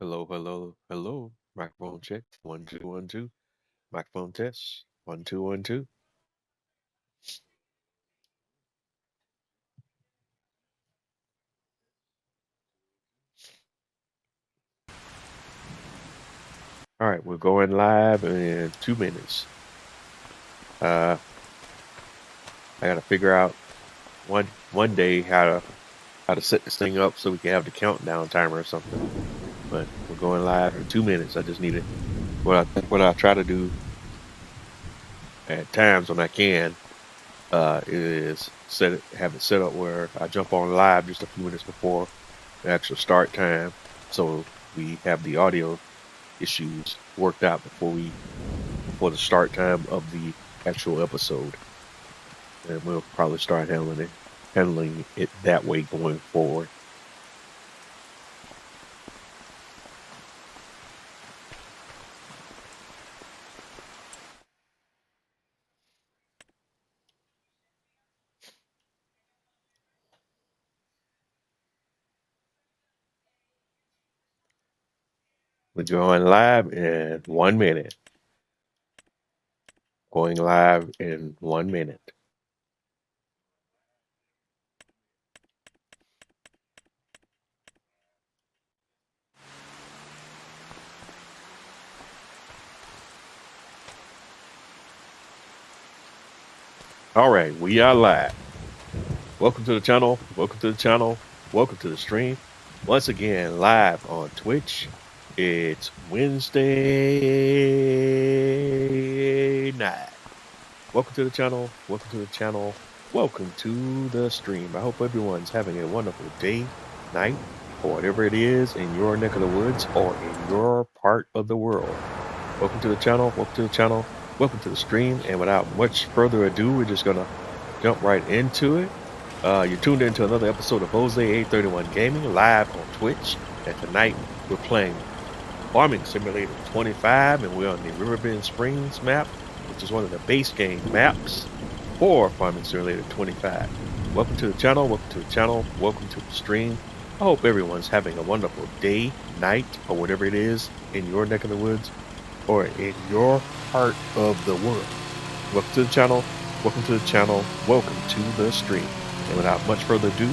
Hello, hello, hello. Microphone check. 1, 2, 1, 2. Microphone test. 1, 2, 1, 2. All right, we're going live in 2 minutes. I gotta figure out one day how to set this thing up so we can have the countdown timer or something. But we're going live in 2 minutes. I just need it. What I try to do at times when I can is have it set up where I jump on live just a few minutes before the actual start time, so we have the audio issues worked out before the start time of the actual episode, and we'll probably start handling it that way going forward. We're going live in 1 minute. Going live in 1 minute. All right, we are live. Welcome to the channel. Welcome to the channel. Welcome to the stream. Once again, live on Twitch. It's Wednesday night. Welcome to the channel. Welcome to the channel. Welcome to the stream. I hope everyone's having a wonderful day, night, or whatever it is in your neck of the woods or in your part of the world. Welcome to the channel. Welcome to the channel. Welcome to the stream. And without much further ado, we're just going to jump right into it. You're tuned into another episode of Jose 831 Gaming live on Twitch. And tonight we're playing Farming Simulator 25, and we're on the Riverbend Springs map, which is one of the base game maps for Farming Simulator 25. Welcome to the channel, welcome to the channel, welcome to the stream. I hope everyone's having a wonderful day, night, or whatever it is in your neck of the woods or in your part of the world. Welcome to the channel, welcome to the channel, welcome to the stream. And without much further ado,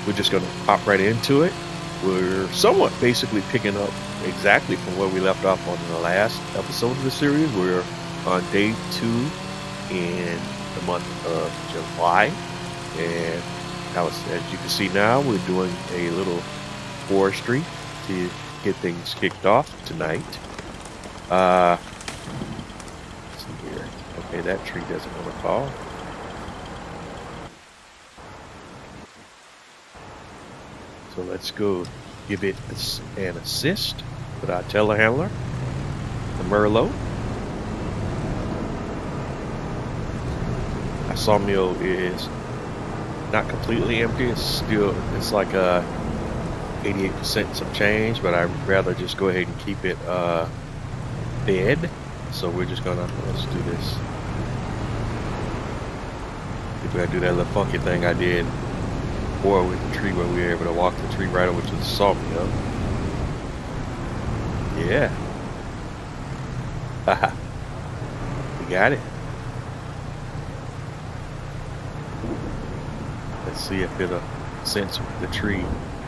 we're just going to hop right into it. We're somewhat basically picking up exactly from where we left off on the last episode of the series. We're on day 2 in the month of July, and as you can see now, we're doing a little forestry to get things kicked off tonight. Let's see here. Okay, that tree doesn't want to fall. So let's go give it an assist with our telehandler, the Merlot. Our sawmill is not completely empty. It's like 88% some change, but I'd rather just go ahead and keep it fed. So we're just let's do this. If we gotta do that little funky thing I did before with the tree, where we were able to walk the tree right over to the sawmill. Yeah. Haha. We got it. Let's see if it'll sense the tree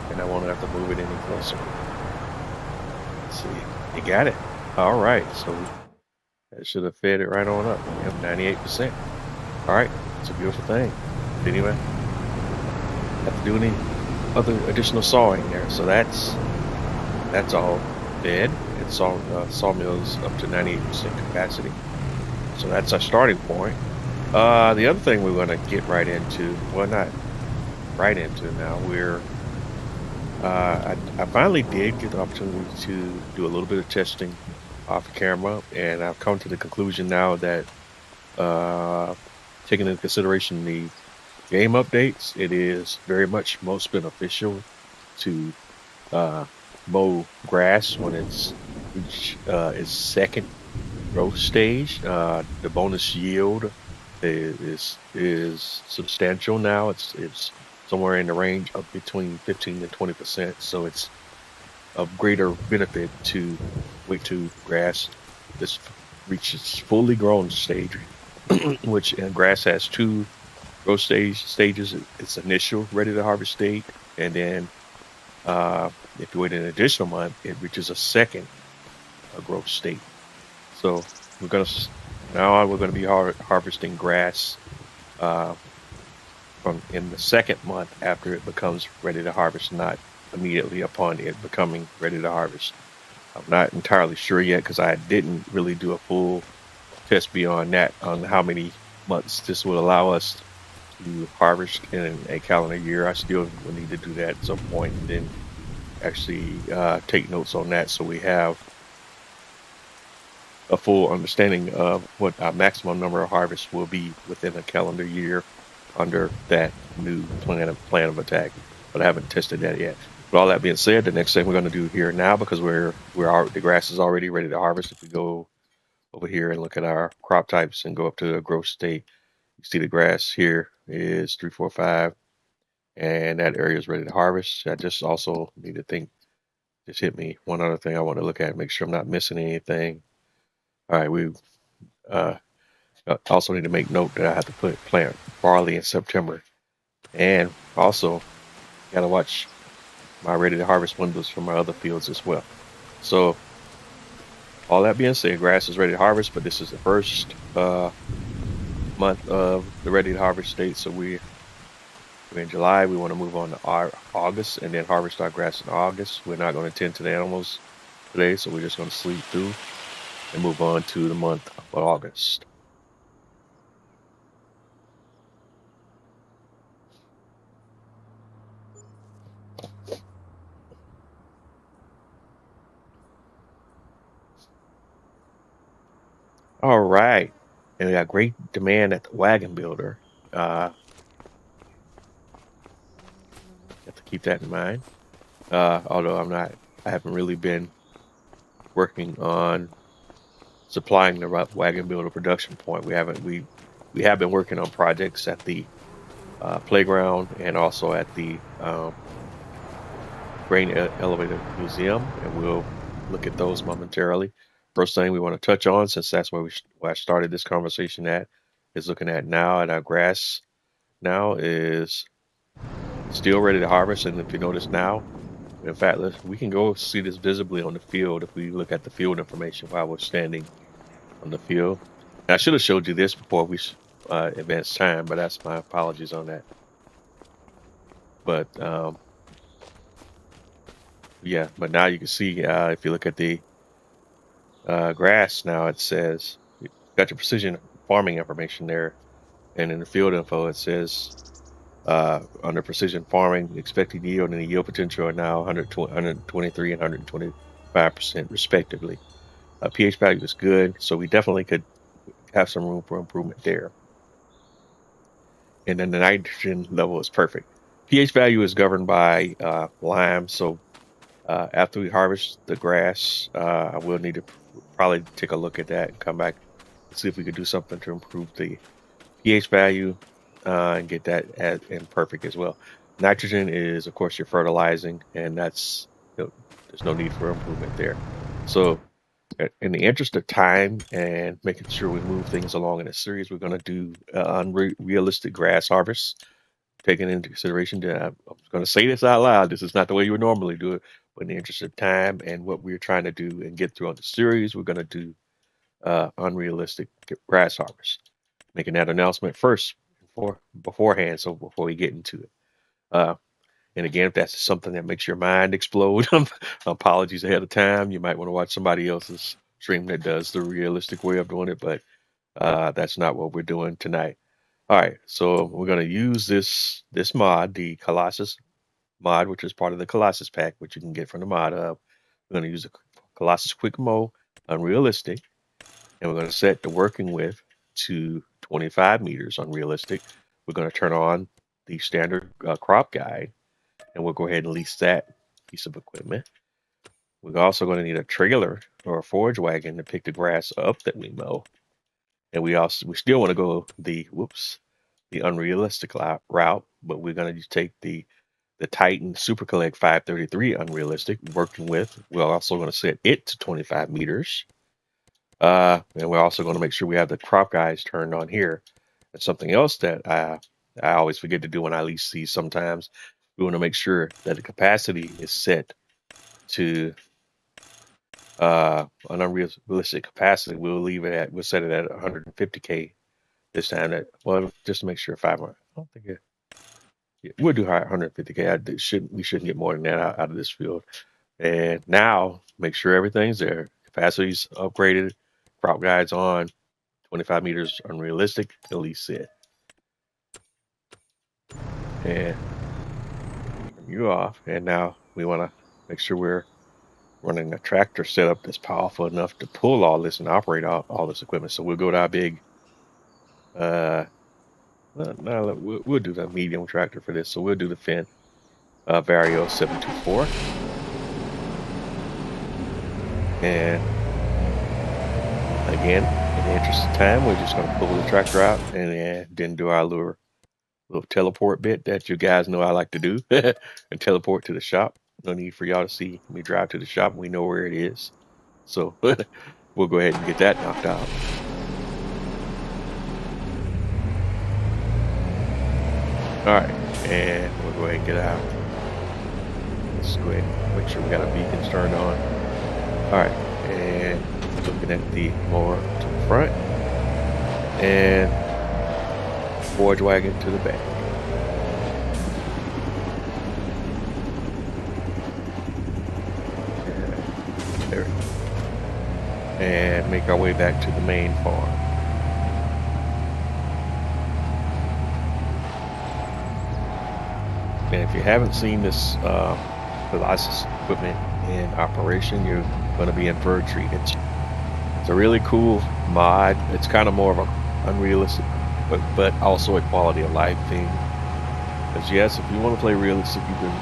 and I won't have to move it any closer. Let's see. You got it. All right. So that should have fed it right on up. Yep, 98%. All right. It's a beautiful thing. But anyway, have to do any other additional sawing there. So that's all fed. It's sawmill's up to 98% capacity. So that's our starting point. The other thing we're going to get right into, well, not right into now, I finally did get the opportunity to do a little bit of testing off camera, and I've come to the conclusion now that taking into consideration the game updates, it is very much most beneficial to mow grass when it's reached its second growth stage. The bonus yield is substantial now. It's somewhere in the range of between 15 and 20%. So it's of greater benefit to wait to grass this reaches fully grown stage, which grass has two growth stages. It's initial ready to harvest state, and then uh, if you wait an additional month, it reaches a second growth state. So we're gonna now on we're gonna be harvesting grass uh, from in the second month after it becomes ready to harvest, not immediately upon it becoming ready to harvest. I'm not entirely sure yet because I didn't really do a full test beyond that on how many months this will allow us to harvest in a calendar year. I still will need to do that at some point and then actually take notes on that so we have a full understanding of what our maximum number of harvests will be within a calendar year under that new plan of attack. But I haven't tested that yet. But all that being said, the next thing we're going to do here now, because the grass is already ready to harvest. If we go over here and look at our crop types and go up to the growth state, you see the grass here is 345, and that area is ready to harvest. I just also need to think. Just hit me one other thing I want to look at, make sure I'm not missing anything. All right, we also need to make note that I have to plant barley in September, and also got to watch my ready to harvest windows for my other fields as well. So all that being said, grass is ready to harvest, but this is the first month of the ready to harvest state. So we're in July. We want to move on to August and then harvest our grass in August. We're not going to tend to the animals today, so we're just going to sleep through and move on to the month of August. All right. And we got great demand at the wagon builder. Have to keep that in mind. Although I haven't really been working on supplying the wagon builder production point. We have been working on projects at the playground and also at the grain elevator museum, and we'll look at those momentarily. First thing we want to touch on, since that's where I started this conversation at, is looking at now at our grass. Now is still ready to harvest, and if you notice now, in fact, we can go see this visibly on the field if we look at the field information while we're standing on the field. And I should have showed you this before we advanced time, but that's my apologies on that. But yeah, but now you can see if you look at the grass now, it says you got your precision farming information there, and in the field info it says under precision farming, expected yield and the yield potential are now 123 and 125% respectively. pH value is good, so we definitely could have some room for improvement there. And then the nitrogen level is perfect. pH value is governed by lime, so after we harvest the grass, I will need to probably take a look at that and come back and see if we could do something to improve the pH value and get that in perfect as well. Nitrogen is, of course, your fertilizing, and that's there's no need for improvement there. So, in the interest of time and making sure we move things along in a series, we're going to do unrealistic grass harvest, taking into consideration that I'm going to say this out loud. This is not the way you would normally do it, but in the interest of time and what we're trying to do and get through on the series, we're going to do unrealistic grass harvest. Making that announcement first beforehand, so before we get into it. And again, if that's something that makes your mind explode, apologies ahead of time. You might want to watch somebody else's stream that does the realistic way of doing it, but that's not what we're doing tonight. All right, so we're going to use this mod, the Colossus mod, which is part of the Colossus pack, which you can get from the mod hub. We're going to use the Colossus Quick Mow Unrealistic, and we're going to set the working width to 25 meters unrealistic. We're going to turn on the standard crop guide, and we'll go ahead and lease that piece of equipment. We're also going to need a trailer or a forage wagon to pick the grass up that we mow. And we still want to go the unrealistic route, but we're going to take the the Titan Super Collect 533 unrealistic, working with. We're also going to set it to 25 meters. And we're also going to make sure we have the crop guides turned on here. And something else that I always forget to do when I lease these sometimes, we want to make sure that the capacity is set to an unrealistic capacity. We'll set it at 150K this time. Well, just to make sure 500. I don't think it. Yeah, we'll do 150K. We shouldn't get more than that out of this field. And now make sure everything's there. Capacity's upgraded. Crop guides on. 25 meters unrealistic. At least set. And you off. And now we want to make sure we're running a tractor setup that's powerful enough to pull all this and operate all this equipment. So we'll go to our big. We'll do the medium tractor for this. So we'll do the Finn Vario 724. And again, in the interest of time, we're just going to pull the tractor out and then do our little teleport bit that you guys know I like to do and teleport to the shop. No need for y'all to see me drive to the shop. We know where it is. So we'll go ahead and get that knocked out. All right, and we'll go ahead and get out. Let's go ahead and make sure we got our beacons turned on. All right, and looking at the mower to the front and forge wagon to the back. And there we go. And make our way back to the main farm. And if you haven't seen this Colossus equipment in operation, you're going to be in for a treat. It's a really cool mod. It's kind of more of a unrealistic, but also a quality of life thing. Because yes, if you want to play realistic, you can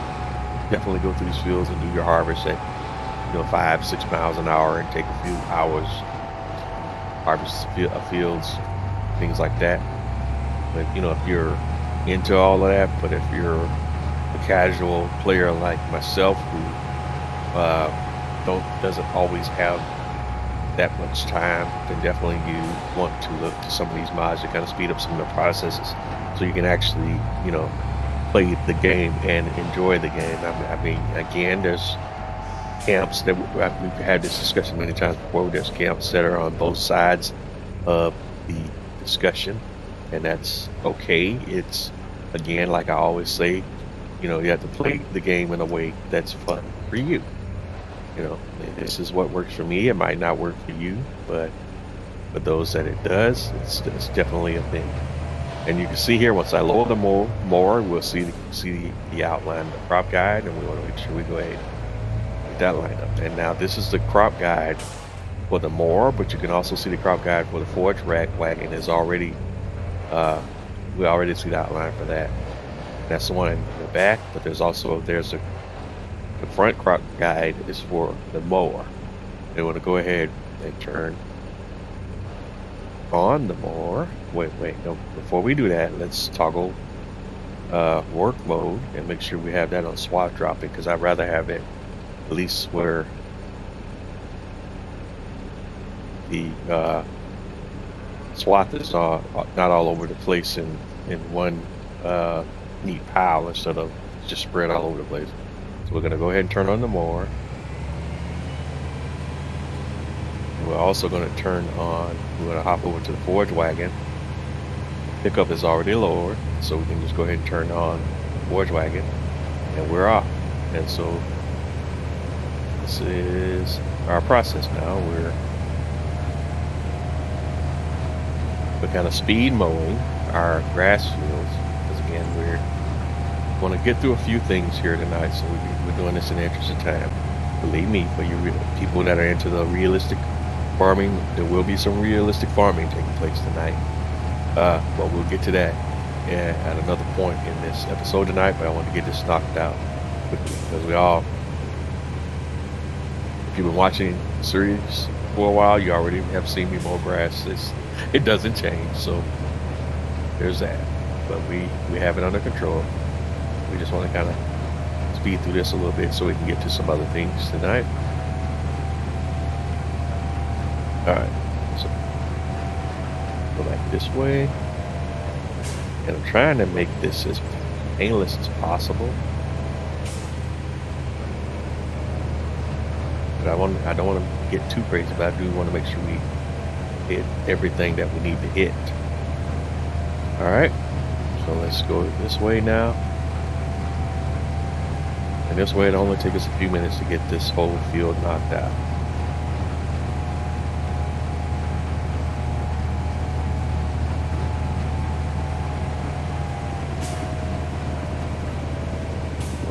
definitely go through these fields and do your harvest at 5-6 miles an hour and take a few hours harvest fields, things like that. But if you're into all of that, but if you're a casual player like myself who doesn't always have that much time, then definitely you want to look to some of these mods to kind of speed up some of the processes so you can actually play the game and enjoy the game. I mean again, there's camps that we've had this discussion many times before. There's camps that are on both sides of the discussion, and that's okay. It's, again, like I always say, you have to play the game in a way that's fun for you. This is what works for me. It might not work for you, but for those that it does, it's definitely a thing. And you can see here, once I lower the mower, we'll see the outline of the crop guide, and we want to make sure we go ahead and get that lined up. And now this is the crop guide for the mower, but you can also see the crop guide for the forage wagon is already, we already see the outline for that. That's the one in the back, but there's the front crop guide is for the mower. They want to go ahead and turn on the mower. Wait, no, before we do that, let's toggle work mode and make sure we have that on swath dropping, because I'd rather have it at least where the swath is not all over the place in one neat pile instead of just spread all over the place. So we're going to go ahead and turn on the mower. And we're also going to we're going to hop over to the forage wagon. Pickup is already lowered, so we can just go ahead and turn on the forage wagon, and we're off. And so this is our process now. We're kind of speed mowing our grass fields, because again, we're going to get through a few things here tonight, so we're doing this in the interest of time. Believe me, for you people that are into the realistic farming, there will be some realistic farming taking place tonight. But we'll get to that at another point in this episode tonight, but I want to get this knocked out quickly, because if you've been watching the series for a while, you already have seen me mow grass. It doesn't change, so there's that. But we have it under control. We just want to kind of speed through this a little bit so we can get to some other things tonight. All right, so go back this way, and I'm trying to make this as painless as possible. But I don't want to get too crazy, but I do want to make sure we hit everything that we need to hit. All right, so let's go this way now. And this way it'll only take us a few minutes to get this whole field knocked out.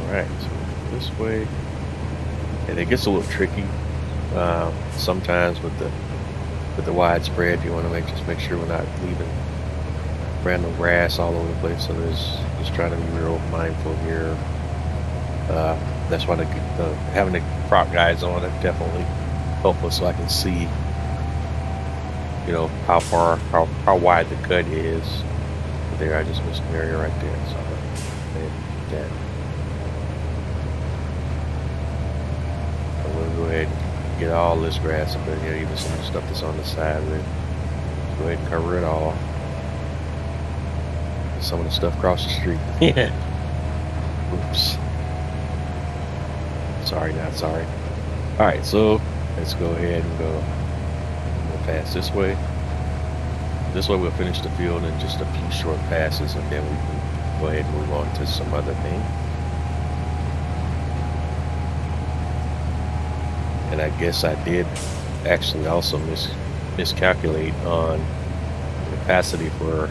Alright, so this way. And it gets a little tricky. Sometimes with the widespread, you want to just make sure we're not leaving random grass all over the place. So just trying to be real mindful here. That's why having the crop guides on it definitely help us so I can see, you know, how wide the cut is. But there, I just missed an area right there, so I'm gonna that. I'm gonna go ahead and get all this grass up in here, even some of the stuff that's on the side of it. Just go ahead and cover it all. Some of the stuff across the street. Oops. Sorry, not sorry. All right, so let's go ahead and go pass this way. This way we'll finish the field in just a few short passes, and then we can go ahead and move on to some other thing. And I guess I did actually also miscalculate on the capacity for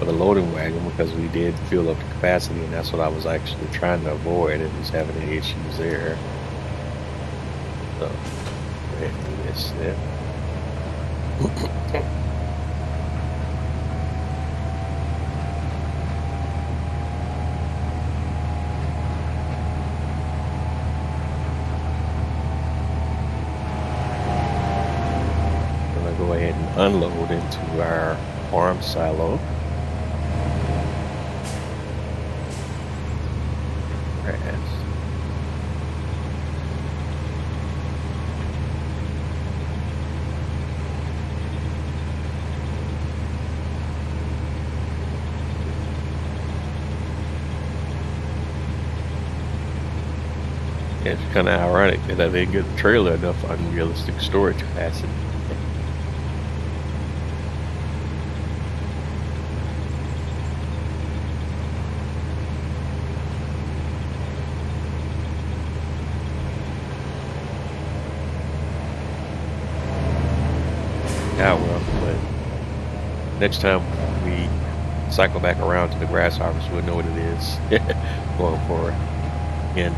the loading wagon, because we did fill up the capacity, and that's what I was actually trying to avoid, and was having any issues there. So go ahead and do this there. I'm gonna go ahead and unload into our farm silo. It's kind of ironic that I didn't get the trailer enough unrealistic storage capacity. Yeah, well, but next time we cycle back around to the grass harvest, we'll know what it is going forward. And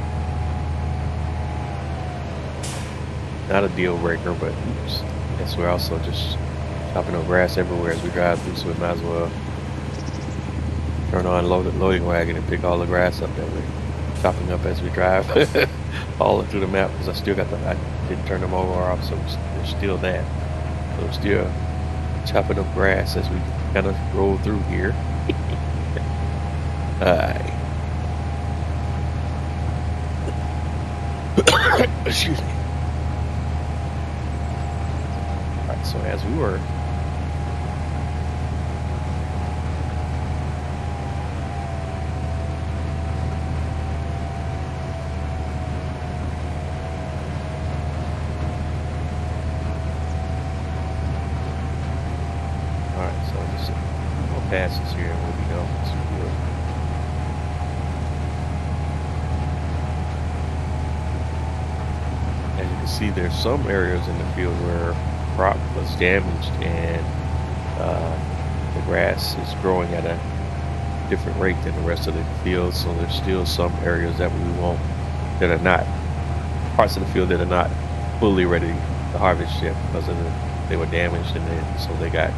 not a deal breaker, but oops, I guess we're also just chopping up grass everywhere as we drive through, so we might as well turn on loading wagon and pick all the grass up that we're chopping up as we drive all through the map, because I didn't turn them over or off, so there's still that. So we're still chopping up grass as we kind of roll through here. Alright. Excuse me. So as we were passes here and we'll be done with this field. As you can see, there's some areas in the field where crop was damaged and the grass is growing at a different rate than the rest of the field, so there's still some areas that that are not parts of the field that are not fully ready to harvest yet because they were damaged, and then so they got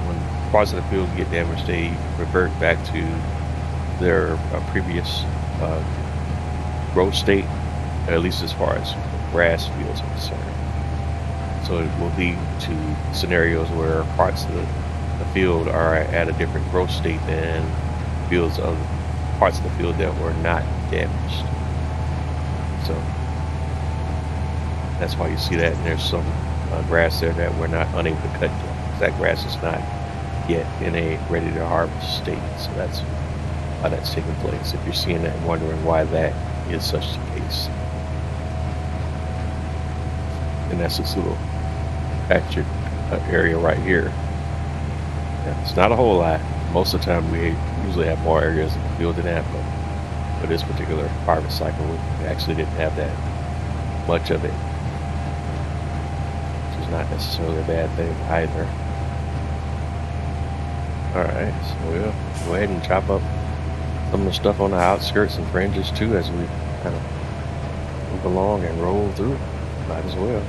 when parts of the field get damaged, they revert back to their previous growth state, at least as far as grass fields are concerned. So it will lead to scenarios where parts of the field are at a different growth state than fields of parts of the field that were not damaged. So that's why you see that, and there's some grass there that we're not unable to cut yet. That grass is not yet in a ready to harvest state. So that's how that's taking place. If you're seeing that and wondering why that is such the case. And that's this little pastured area right here. Yeah, it's not a whole lot. Most of the time we usually have more areas in the field than that, but for this particular harvest cycle, we actually didn't have that much of it, which is not necessarily a bad thing either. Alright, so we'll go ahead and chop up some of the stuff on the outskirts and fringes too as we kind of move along and roll through it. Might as well.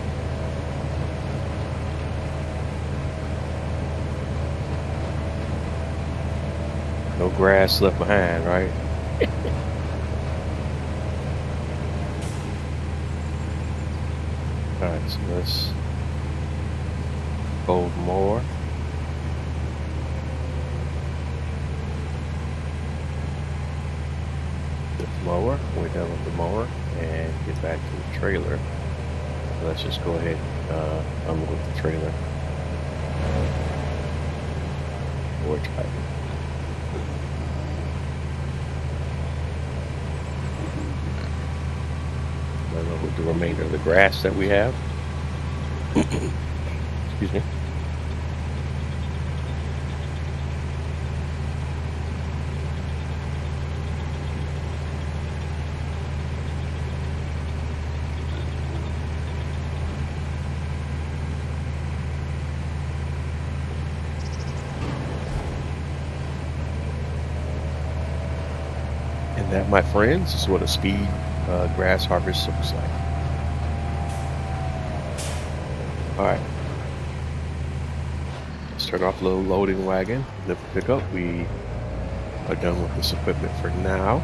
No grass left behind, right? Alright, so let's fold more. Lift mower, we're done with the mower, and get back to the trailer. So let's just go ahead and unload the trailer. Or try it. With the remainder of the grass that we have. Excuse me. And that, my friends, is what a speed grass harvest looks like. All right. Start off a little loading wagon, lift pickup. We are done with this equipment for now.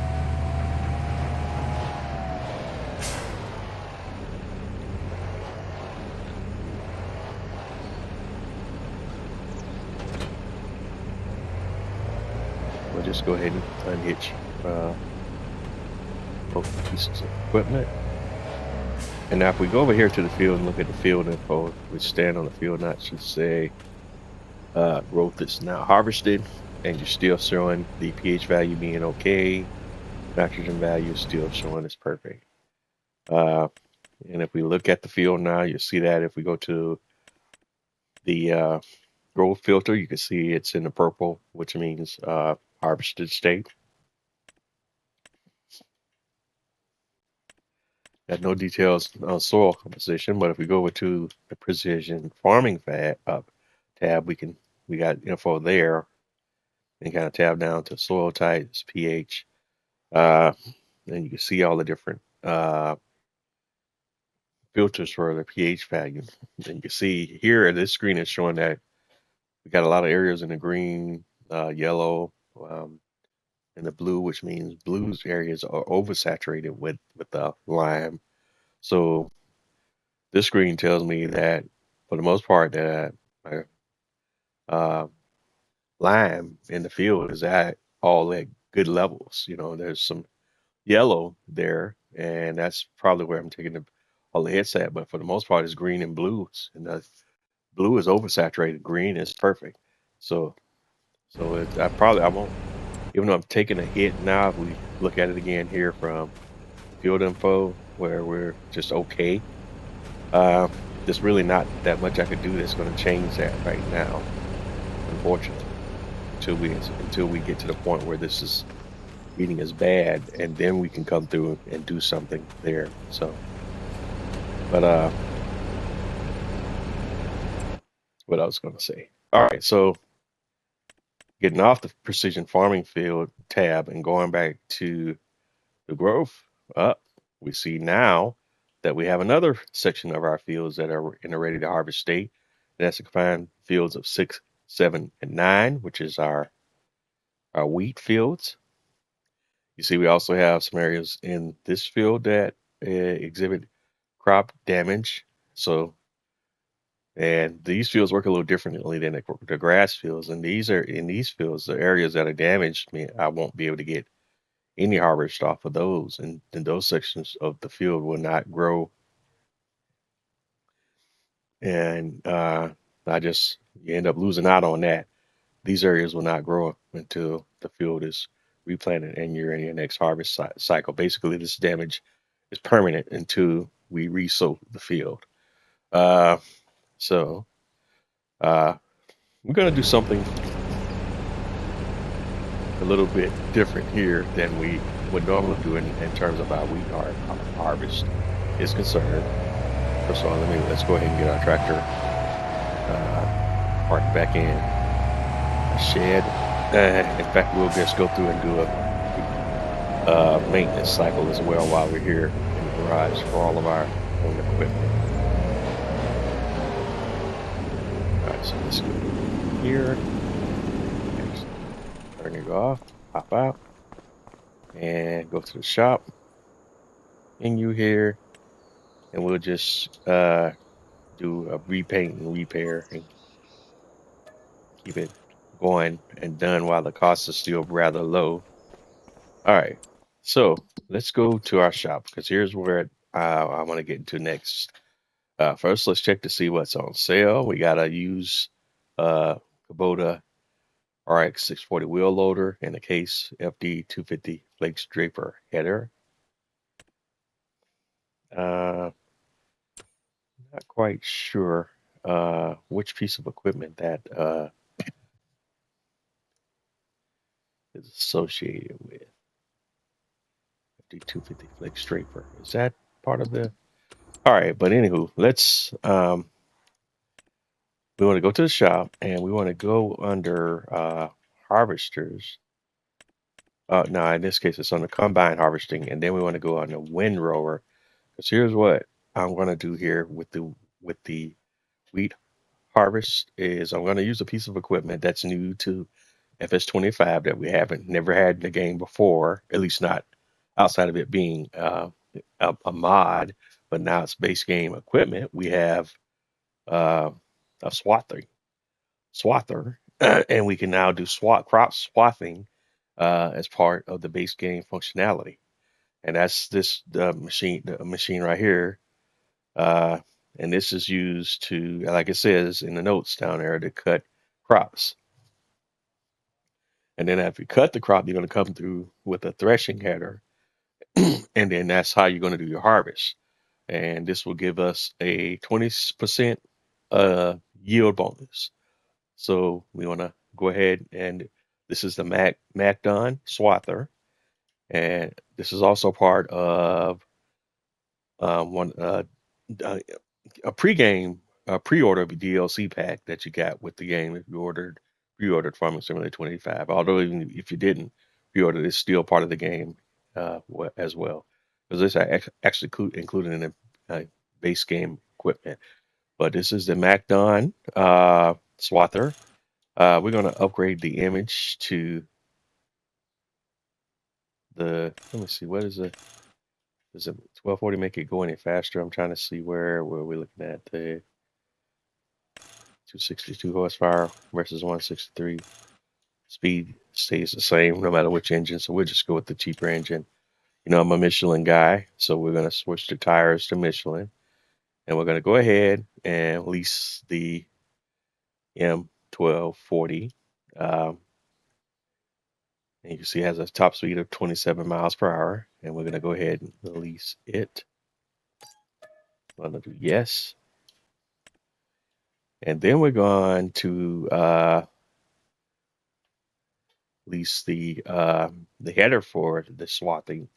We'll just go ahead and unhitch both pieces of equipment. And now if we go over here to the field and look at the field info, we stand on the field, not should say growth is now harvested, and you're still showing the pH value being okay. Nitrogen value is still showing as perfect. And if we look at the field now, you'll see that if we go to the growth filter, you can see it's in the purple, which means harvested state. Got no details on soil composition, but if we go over to the precision farming tab, we got info there, and kind of tab down to soil types, pH, and you can see all the different filters for the pH value. And you can see here, this screen is showing that we got a lot of areas in the green, yellow, and the blue, which means blue's areas are oversaturated with the lime. So this screen tells me that for the most part that lime in the field is at all at good levels. You know, there's some yellow there, and that's probably where I'm taking all the hits at. But for the most part, it's green and blues, and the blue is oversaturated. Green is perfect. So I won't. Even though I'm taking a hit now, if we look at it again here from field info, where we're just okay, there's really not that much I could do that's going to change that right now, unfortunately, until we get to the point where this is reading as bad, and then we can come through and do something there. So, but what I was going to say. All right, so getting off the precision farming field tab and going back to the growth up, we see now that we have another section of our fields that are in a ready to harvest state. And that's the combined fields of 6, 7, and 9, which is our wheat fields. You see, we also have some areas in this field that exhibit crop damage. So And these fields work a little differently than the grass fields. And these fields, the areas that are damaged, I won't be able to get any harvest off of those, and then those sections of the field will not grow. And you end up losing out on that. These areas will not grow until the field is replanted and you're in your next harvest cycle. Basically, this damage is permanent until we resow the field. Uh, so uh, we're going to do something a little bit different here than we would normally do in terms of our wheat harvest is concerned. First of all, let's go ahead and get our tractor parked back in a shed. In fact, we'll just go through and do a maintenance cycle as well while we're here in the garage for all of our own equipment. All right, so let's go here. Turn it off, pop out, and go to the shop. Menu here, and we'll just do a repaint and repair and keep it going and done while the cost is still rather low. All right, so let's go to our shop because here's where I want to get into next. First, let's check to see what's on sale. We got a used Kubota RX 640 wheel loader and a Case FD 250 Flakes Draper header. Not quite sure which piece of equipment that is associated with. FD 250 Flakes Draper. Is that part of the? All right, but anywho, let's we want to go to the shop and we want to go under harvesters. No, in this case, it's on the combine harvesting, and then we want to go on the windrower. Because here's what I'm going to do here with the wheat harvest is I'm going to use a piece of equipment that's new to FS25 that we haven't never had in the game before, at least not outside of it being a mod, but now it's base game equipment. We have a swather, and we can now do crop swathing as part of the base game functionality. And that's the machine right here. And this is used to, like it says in the notes down there, to cut crops. And then after you cut the crop, you're going to come through with a threshing header, and then that's how you're going to do your harvest. And this will give us a 20% yield bonus. So we want to go ahead, and this is the MacDon Swather, and this is also part of one a pre-order DLC pack that you got with the game if you pre-ordered Farming Simulator 25. Although even if you didn't pre-order, it's still part of the game as well, because this is actually included in the base game equipment. But this is the MacDon Swather. We're going to upgrade the image to let me see, what is it? Does it 1240 make it go any faster? I'm trying to see where we're looking at. The 262 horsepower versus 163. Speed stays the same no matter which engine, so we'll just go with the cheaper engine. You know, I'm a Michelin guy, so we're going to switch the tires to Michelin. And we're going to go ahead and lease the M1240. And you can see it has a top speed of 27 miles per hour. And we're going to go ahead and release it. I'm going to do yes. And then we're going to lease the header for the swathing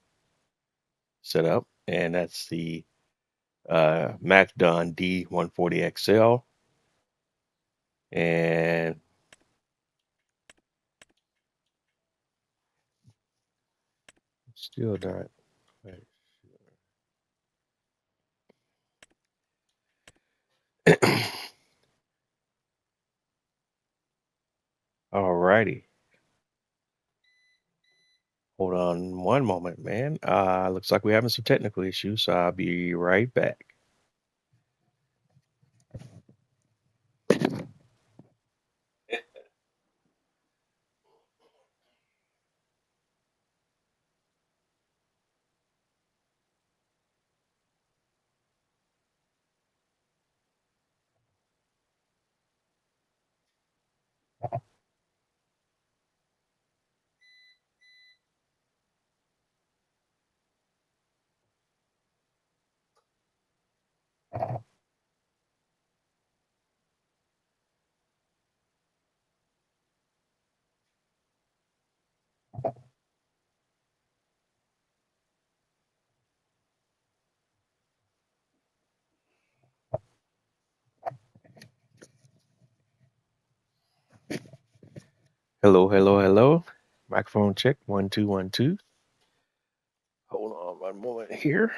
setup. And that's the MacDon D140XL. And still not quite sure. All righty. Hold on one moment, man. Looks like we're having some technical issues, so I'll be right back. Hello, hello, hello. Microphone check. 1 2 1 2. Hold on one moment here.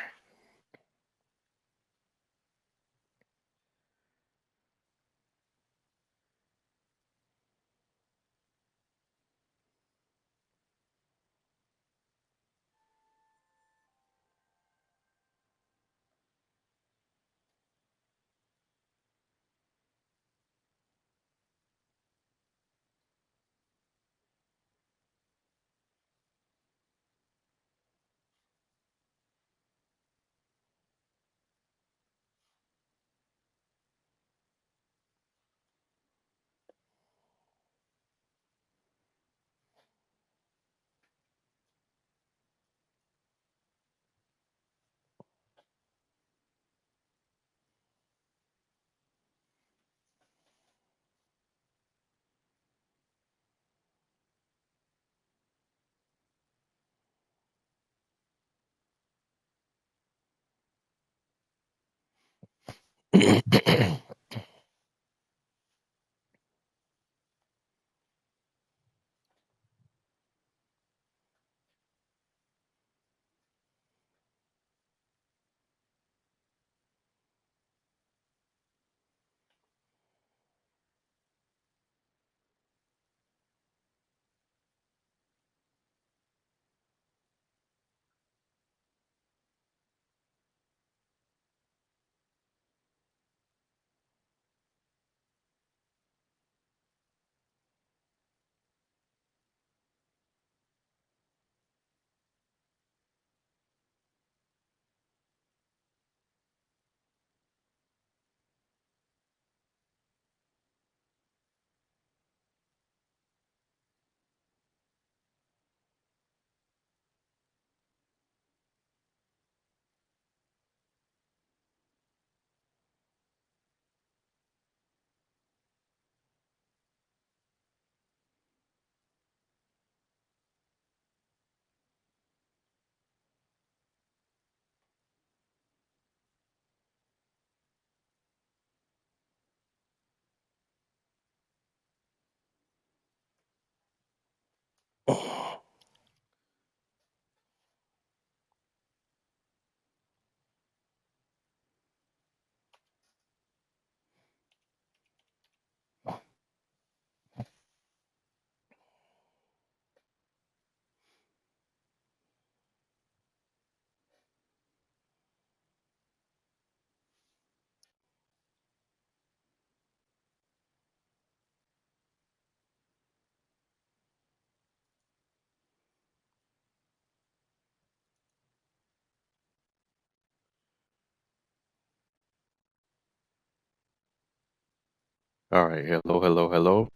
All right. Hello, hello, hello.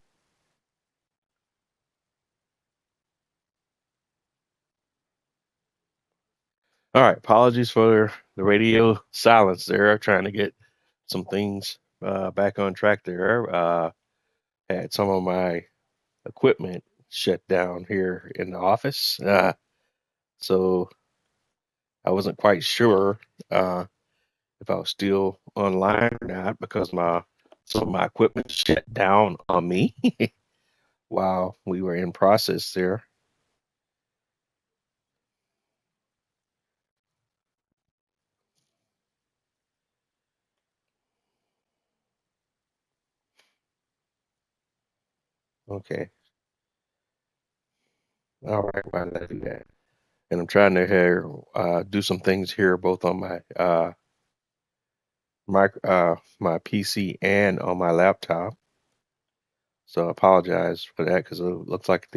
All right. Apologies for the radio silence there. Trying to get some things back on track there. Had some of my equipment shut down here in the office. So I wasn't quite sure uh, if I was still online or not because my some of my equipment shut down on me while we were in process there. Okay. All right. Why did I do that? And I'm trying to here do some things here both on my PC and on my laptop. So I apologize for that because it looks like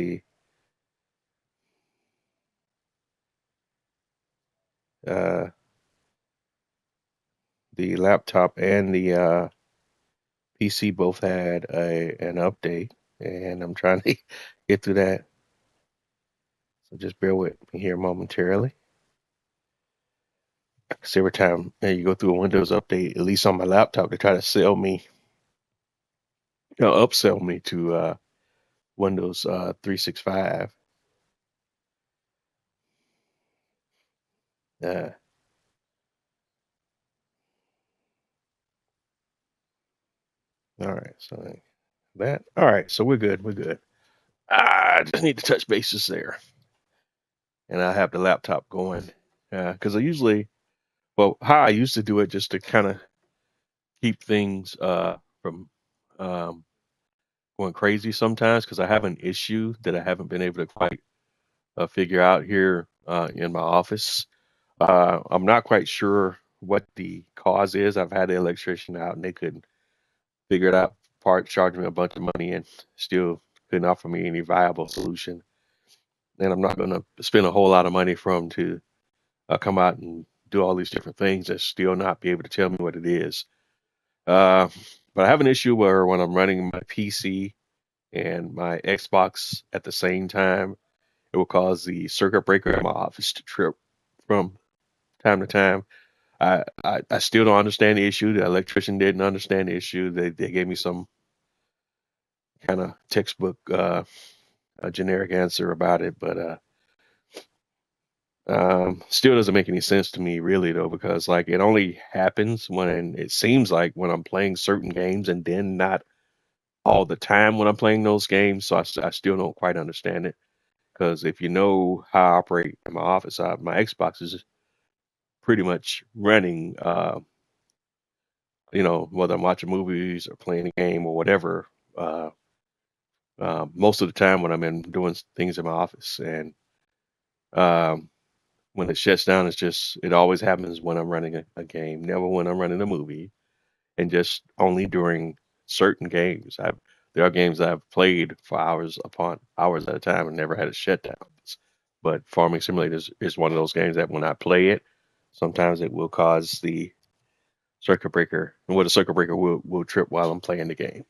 uh, the laptop and the PC both had an update, and I'm trying to get through that. So just bear with me here momentarily. Because every time you go through a Windows update, at least on my laptop, they try to sell me, upsell me to Windows 365. Uh, all right, so that. All right, so we're good. We're good. I just need to touch bases there, and I have the laptop going because I usually, well, how I used to do it just to kind of keep things from um, going crazy sometimes because I have an issue that I haven't been able to quite figure out here in my office. I'm not quite sure what the cause is. I've had the electrician out and they couldn't figure it out. Part charged me a bunch of money and still couldn't offer me any viable solution. And I'm not going to spend a whole lot of money for them to come out and do all these different things and still not be able to tell me what it is. Uh, but I have an issue where when I'm running my PC and my Xbox at the same time, it will cause the circuit breaker in my office to trip from time to time. I still don't understand the issue. The electrician didn't understand the issue. They gave me some kind of textbook a generic answer about it, but still doesn't make any sense to me really though, because like it only happens when it seems like when I'm playing certain games and then not all the time when I'm playing those games. So I still don't quite understand it because if you know how I operate in my office, my Xbox is pretty much running, whether I'm watching movies or playing a game or whatever, uh, most of the time when I'm in doing things in my office. And um, when it shuts down, it always happens when I'm running a game, never when I'm running a movie, and just only during certain games. There are games that I've played for hours upon hours at a time and never had a shutdown. But Farming Simulator is one of those games that when I play it, sometimes it will cause the circuit breaker, and the circuit breaker will trip while I'm playing the game.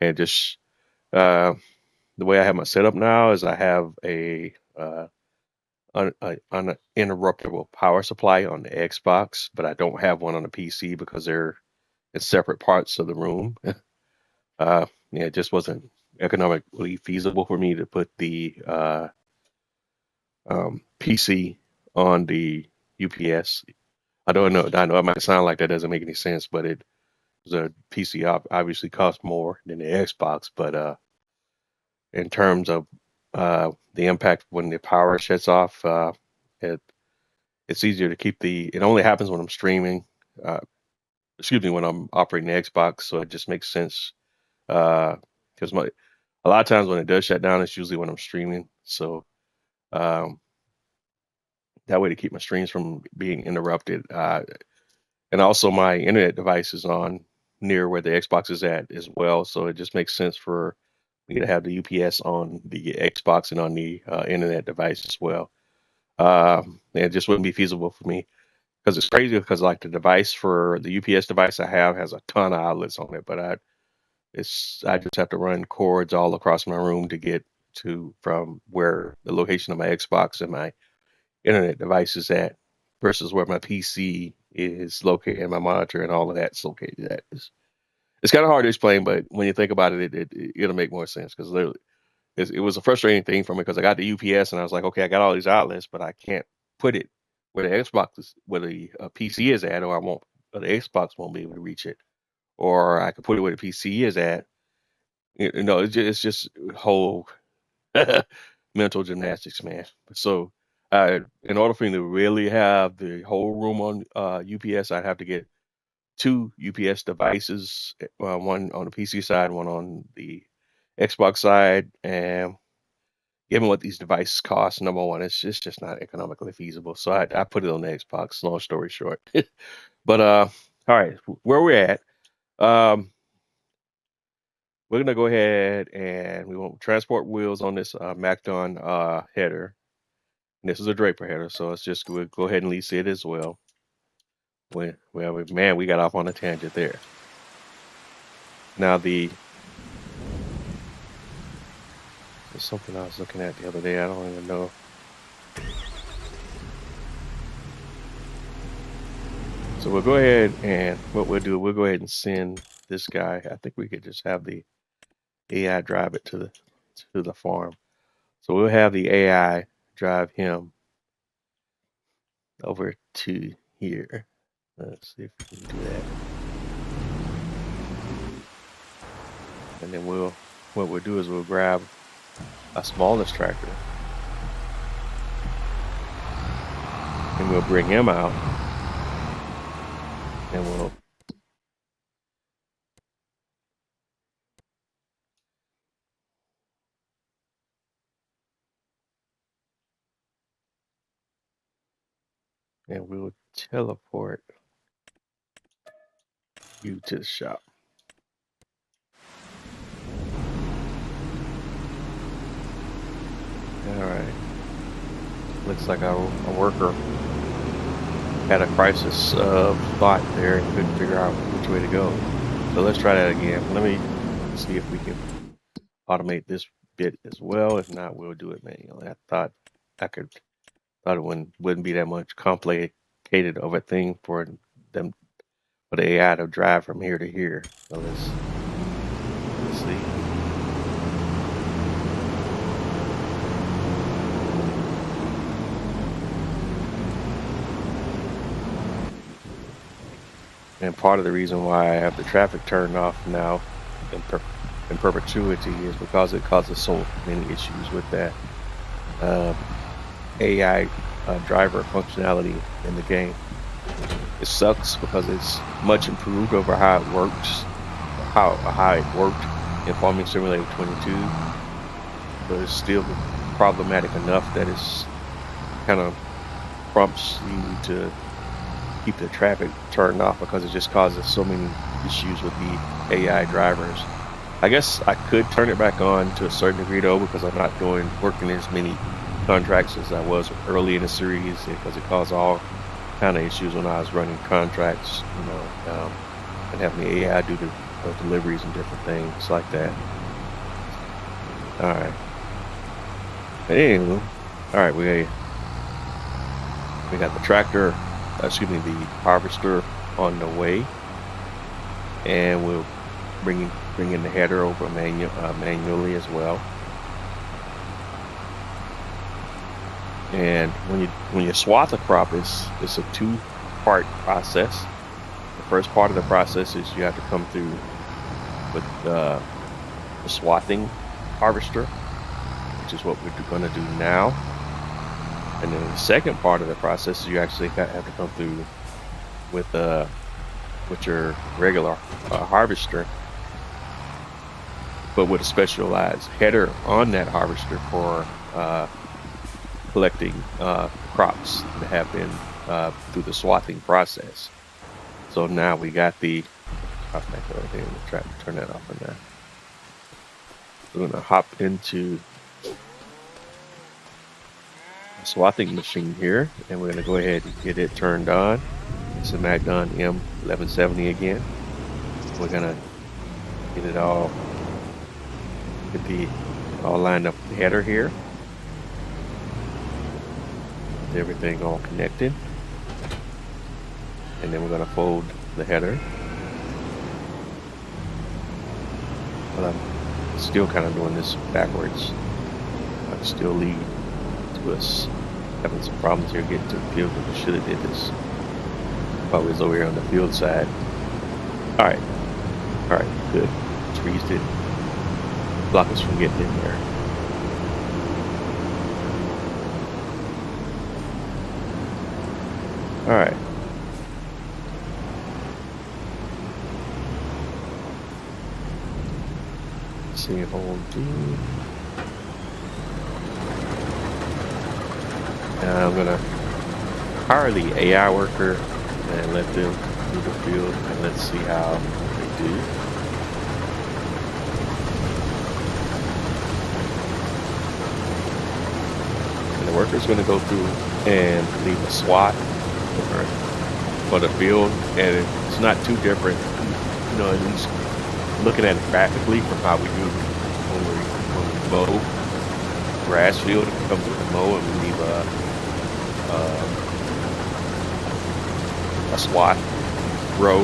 And just uh, the way I have my setup now is I have an uninterruptible power supply on the Xbox, but I don't have one on the PC because they're in separate parts of the room. Yeah, it just wasn't economically feasible for me to put the PC on the UPS. I don't know. I know it might sound like that doesn't make any sense, but the PC obviously costs more than the Xbox. But in terms of the impact when the power shuts off, it it's easier to keep it only happens when I'm streaming. Uh, excuse me, when I'm operating the Xbox, so it just makes sense. Because a lot of times when it does shut down, it's usually when I'm streaming. So um, that way to keep my streams from being interrupted. And also my internet device is on near where the Xbox is at as well. So it just makes sense for me to have the UPS on the Xbox and on the internet device as well. It just wouldn't be feasible for me because it's crazy because like the device for the UPS device I have has a ton of outlets on it, but I just have to run cords all across my room to get to from where the location of my Xbox and my internet device is at versus where my PC is located and my monitor and all of that's located at. It's kind of hard to explain, but when you think about it'll make more sense because literally it was a frustrating thing for me because I got the UPS and I was like, okay, I got all these outlets, but I can't put it where the Xbox is, where the PC is at, or the Xbox won't be able to reach it, or I could put it where the PC is at. It's just whole mental gymnastics, man. So, in order for me to really have the whole room on UPS, I'd have to get two UPS devices, one on the PC side, one on the Xbox side. And given what these devices cost, number one, it's just not economically feasible. So I put it on the Xbox. Long story short, but all right, where we're at. Um, we're gonna go ahead and we want transport wheels on this MacDon header. And this is a Draper header, so we'll go ahead and lease it as well. Man, we got off on a tangent there. Now there's something I was looking at the other day. I don't even know. So we'll go ahead and what we'll do, we'll go ahead and send this guy. I think we could just have the AI drive it to the farm. So we'll have the AI drive him over to here. Let's see if we can do that. And then what we'll do is we'll grab a smallest tractor, and we'll bring him out, and we'll teleport you to the shop. All right. Looks like our worker had a crisis of thought there and couldn't figure out which way to go. So let's try that again. Let me see if we can automate this bit as well. If not, we'll do it manually. I thought it wouldn't be that much complicated of a thing for the AI to drive from here to here. So let's see. And part of the reason why I have the traffic turned off now in perpetuity is because it causes so many issues with that AI driver functionality in the game. It sucks because it's much improved over how it works, how it worked in Farming Simulator 22, but it's still problematic enough that it's kind of prompts you to keep the traffic turned off because it just causes so many issues with the AI drivers. I guess I could turn it back on to a certain degree though, because I'm not working as many contracts as I was early in the series, because it caused all kind of issues when I was running contracts, and having the AI do the deliveries and different things like that. All right. But anyway, all right, we got the tractor, the harvester on the way, and we'll bring in the header over manually as well. And when you swath a crop, it's a two-part process. The first part of the process is you have to come through with the swathing harvester, which is what we're going to do now. And then the second part of the process is you actually have to come through with your regular harvester, but with a specialized header on that harvester for collecting crops that have been through the swathing process. So now we got the try to turn that off for now. We're going to hop into swathing machine here, and we're going to go ahead and get it turned on. It's a Magnon M1170 again. We're going to get it all lined up with the header here, with everything all connected, and then we're going to fold the header. But I'm still kind of doing this backwards. I can still lead to us having some problems here getting to the field, but we should have did this probably over here on the field side. All right, good. Trees did block us from getting in there. All right. Let's see if I want to. Now I'm gonna hire the AI worker and let them do the field, and let's see how they do. And the worker's gonna go through and leave a SWAT for the field, and it's not too different, at least looking at it graphically from how we do when we mow grass field. It comes with a mow, and we leave a SWAT row,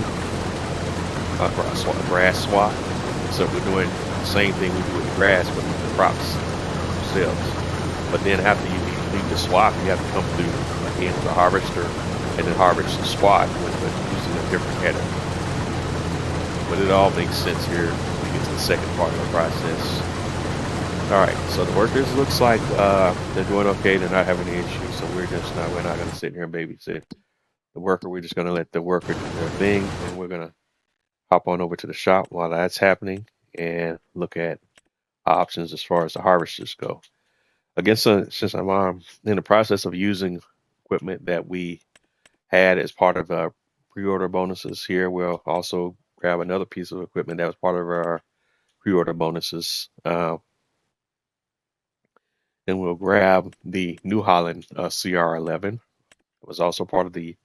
a grass SWAT. So we're doing the same thing we do with the grass, but with the crops themselves. But then after you leave the SWAT, you have to come through again with the harvester and then harvest the SWAT using a different header. But it all makes sense here when we get to the second part of the process. All right, so the workers looks like they're doing okay. They're not having any issues, so we're not going to sit here and babysit the worker. We're just going to let the worker do their thing, and we're going to hop on over to the shop while that's happening and look at options as far as the harvesters go. I guess since I'm in the process of using equipment that we had as part of our pre-order bonuses here, we'll also grab another piece of equipment that was part of our pre-order bonuses. And we'll grab the New Holland CR11. It was also part of the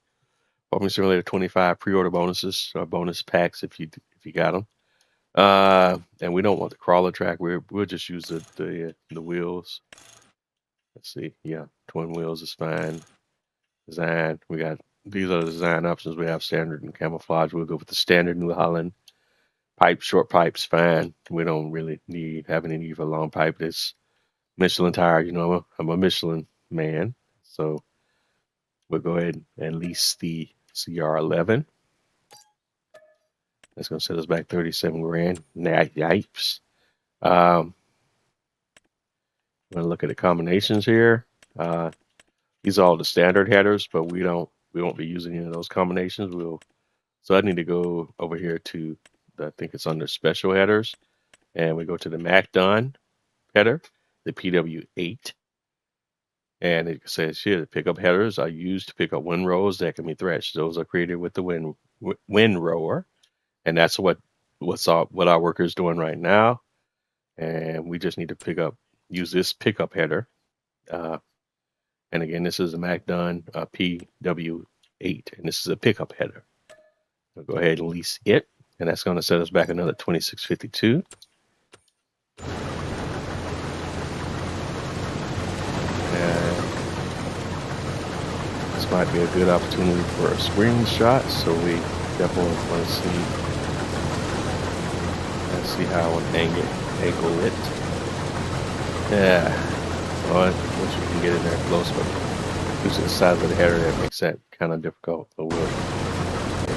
Farming Simulator 25 pre-order bonuses, bonus packs if you got them. And we don't want the crawler track. We'll just use the wheels. Let's see. Yeah, twin wheels is fine. Design. These are the design options. We have standard and camouflage. We'll go with the standard New Holland. Pipe, short pipes, fine. We don't really have any need for a long pipe. This Michelin tire, I'm a Michelin man, so we'll go ahead and lease the CR11. That's going to set us back 37 grand. Yipes. I'm going to look at the combinations here. These are all the standard headers, but we won't be using any of those combinations. So I need to go over here to I think it's under special headers, and we go to the MacDon header, the PW8. And it says here, the pickup headers are used to pick up windrows that can be threshed. Those are created with the windrower, and that's what our workers doing right now. And we just need to use this pickup header. And again, this is a MacDon PW8, and this is a pickup header. We'll go ahead and lease it, and that's going to set us back another $26.52. Might be a good opportunity for a screenshot, so we definitely want to see. Let's see how I would angle it. Yeah, well, once you can get in there close, but using the size of the header, that makes that kind of difficult. But we'll get there.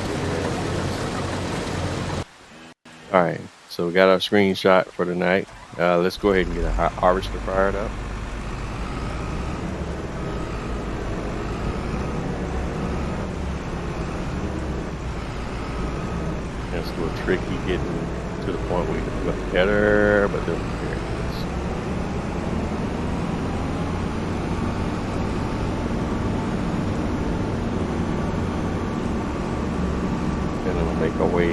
All right, so we got our screenshot for tonight. Let's go ahead and get a harvester fired up. It's a little tricky getting to the point where you can put the header, but then here it is. And then we'll make our way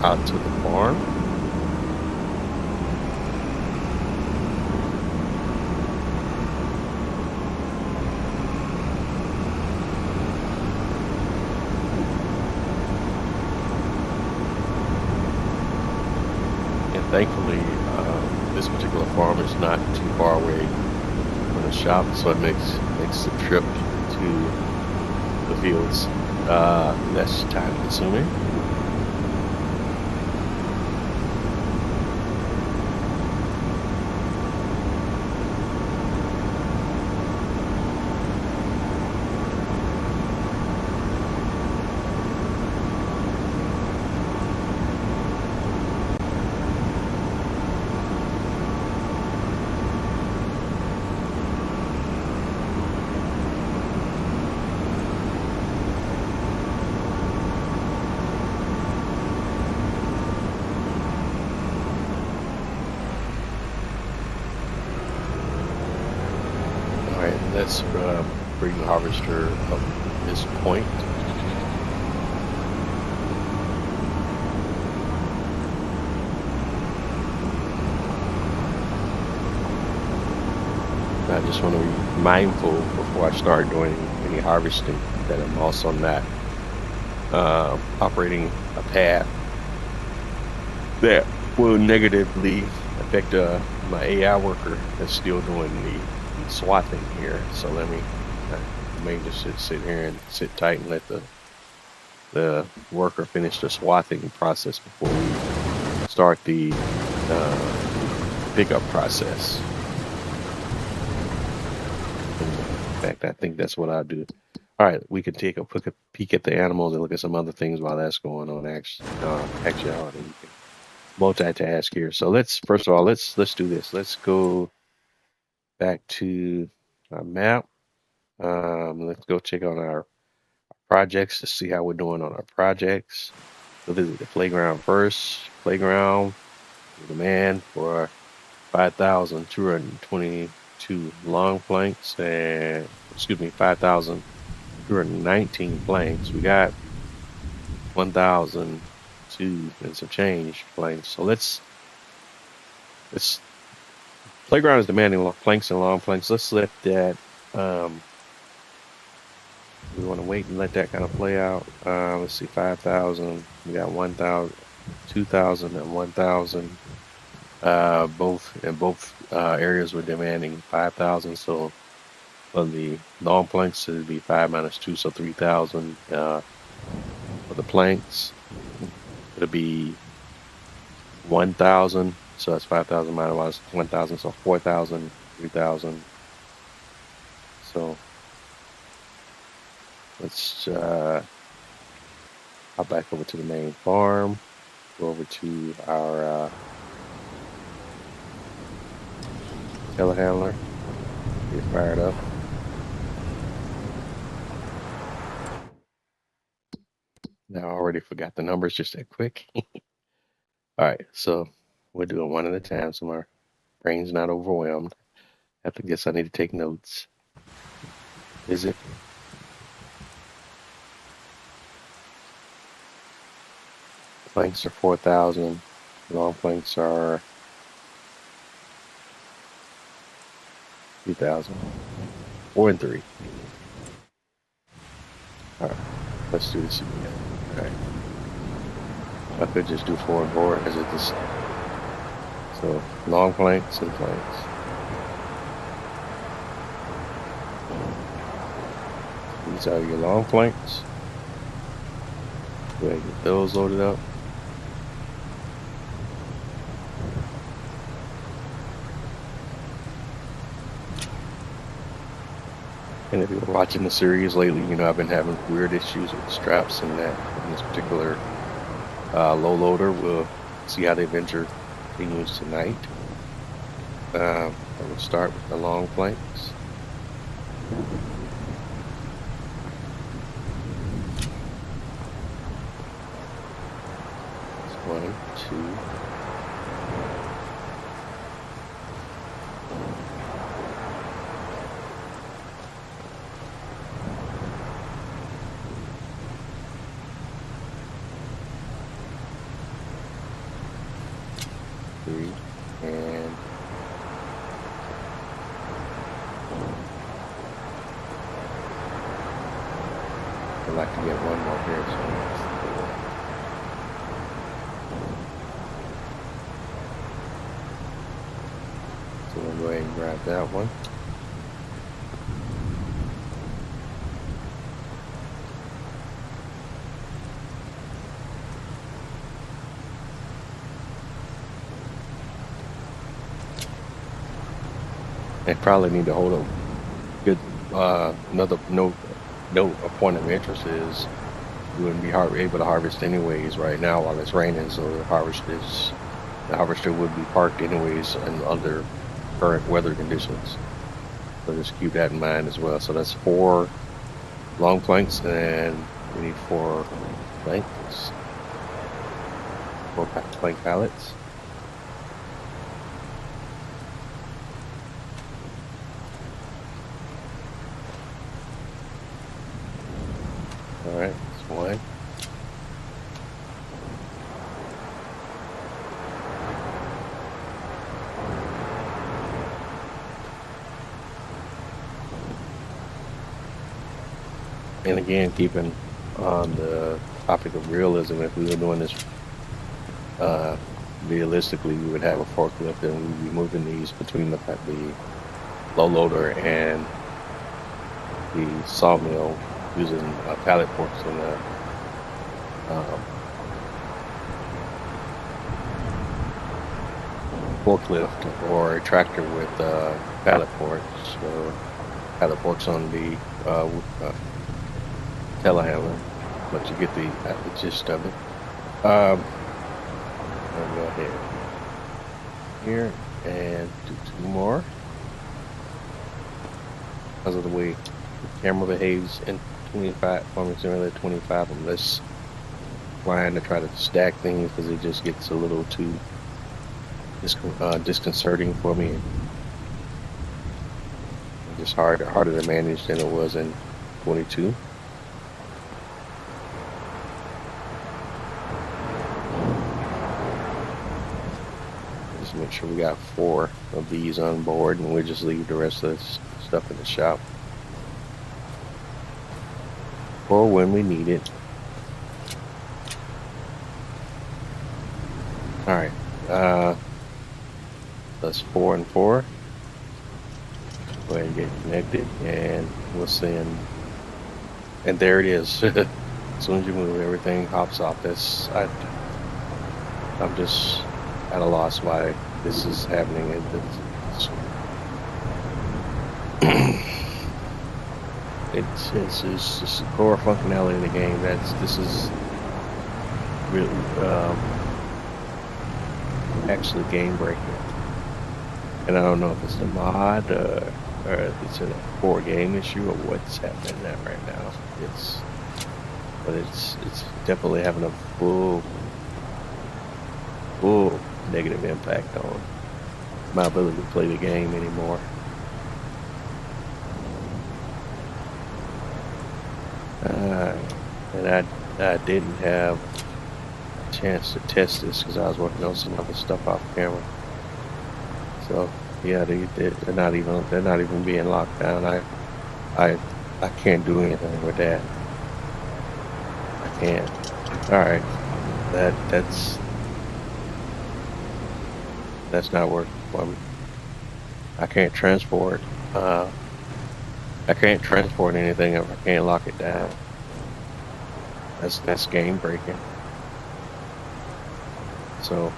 out to the farm. Thankfully, this particular farm is not too far away from the shop, so it makes the trip to the fields less time consuming. Let's bring the harvester up to this point. I just want to be mindful before I start doing any harvesting that I'm also not operating a path that will negatively affect my AI worker that's still doing the swathing here. So let me may just sit here and sit tight and let the worker finish the swathing process before we start the pickup process. In fact, I think that's what I'll do. All right, we can take a peek at the animals and look at some other things while that's going on. Actuality. multitask here. So let's first of all let's do this. Let's go back to our map. Let's go check on our projects to see how we're doing on our projects. We'll visit the playground first. Playground demand for 5,222 long planks and 5,219 planks. We got 1,002 and some change planks. So let's playground is demanding long planks and long planks. Let's let that we want to wait and let that kind of play out. Let's see, 5,000. We got 1,000, 2,000, and 1,000. Both areas were demanding 5,000. So for the long planks, it'd be 5 minus 2, so 3,000. For the planks, it'll be 1,000. So that's 5,000 minus 1,000, so 4,000, 3,000. So let's hop back over to the main farm, go over to our telehandler, get fired up. Now I already forgot the numbers just that quick. All right, so we're doing one at a time so my brain's not overwhelmed. I guess I need to take notes. Is it? Planks are 4,000. Long planks are 2,000. 4 and 3. All right, let's do this again. All right. I could just do 4 and 4 as it just. So long planks and planks. These are your long planks. Go ahead and get those loaded up. And if you're watching the series lately, you know I've been having weird issues with straps and that. In this particular low loader, we'll see how the adventure continues tonight. I will start with the long planks. That's 1, 2. And I'd like to get one more here, so we'll go ahead and grab that one. They probably need to hold a good another note. A point of interest is you wouldn't be able to harvest anyways right now while it's raining, so the harvester would be parked anyways under current weather conditions. So just keep that in mind as well. So that's 4 long planks, and we need 4 planks, 4 plank pallets. All right, that's 1. And again, keeping on the topic of realism, if we were doing this realistically, we would have a forklift and we'd be moving these between the low loader and the sawmill using pallet forks and a forklift or a tractor with pallet forks or pallet forks on the telehandler, but you get the gist of it. I'll go ahead here and do 2 more. Because of the way the camera behaves in 25, Farming Simulator 25, I'm less inclined to try to stack things because it just gets a little too disconcerting for me. Just harder to manage than it was in 22. Just make sure we got 4 of these on board, and we'll just leave the rest of this stuff in the shop for when we need it. All right, that's 4 and 4. Go ahead and get connected, and we'll send. And there it is. As soon as you move, everything hops off. I'm just at a loss why this is happening. It's just the core functionality of the game. This is really actually game breaking. And I don't know if it's the mod or if it's a core game issue or what's happening there right now. But it's definitely having a full negative impact on my ability to play the game anymore. And I didn't have a chance to test this because I was working on some other stuff off camera. So yeah, they're not even being locked down. I can't do anything with that. I can't. All right, that's not working for me. I can't transport. I can't transport anything if I can't lock it down. That's game breaking. So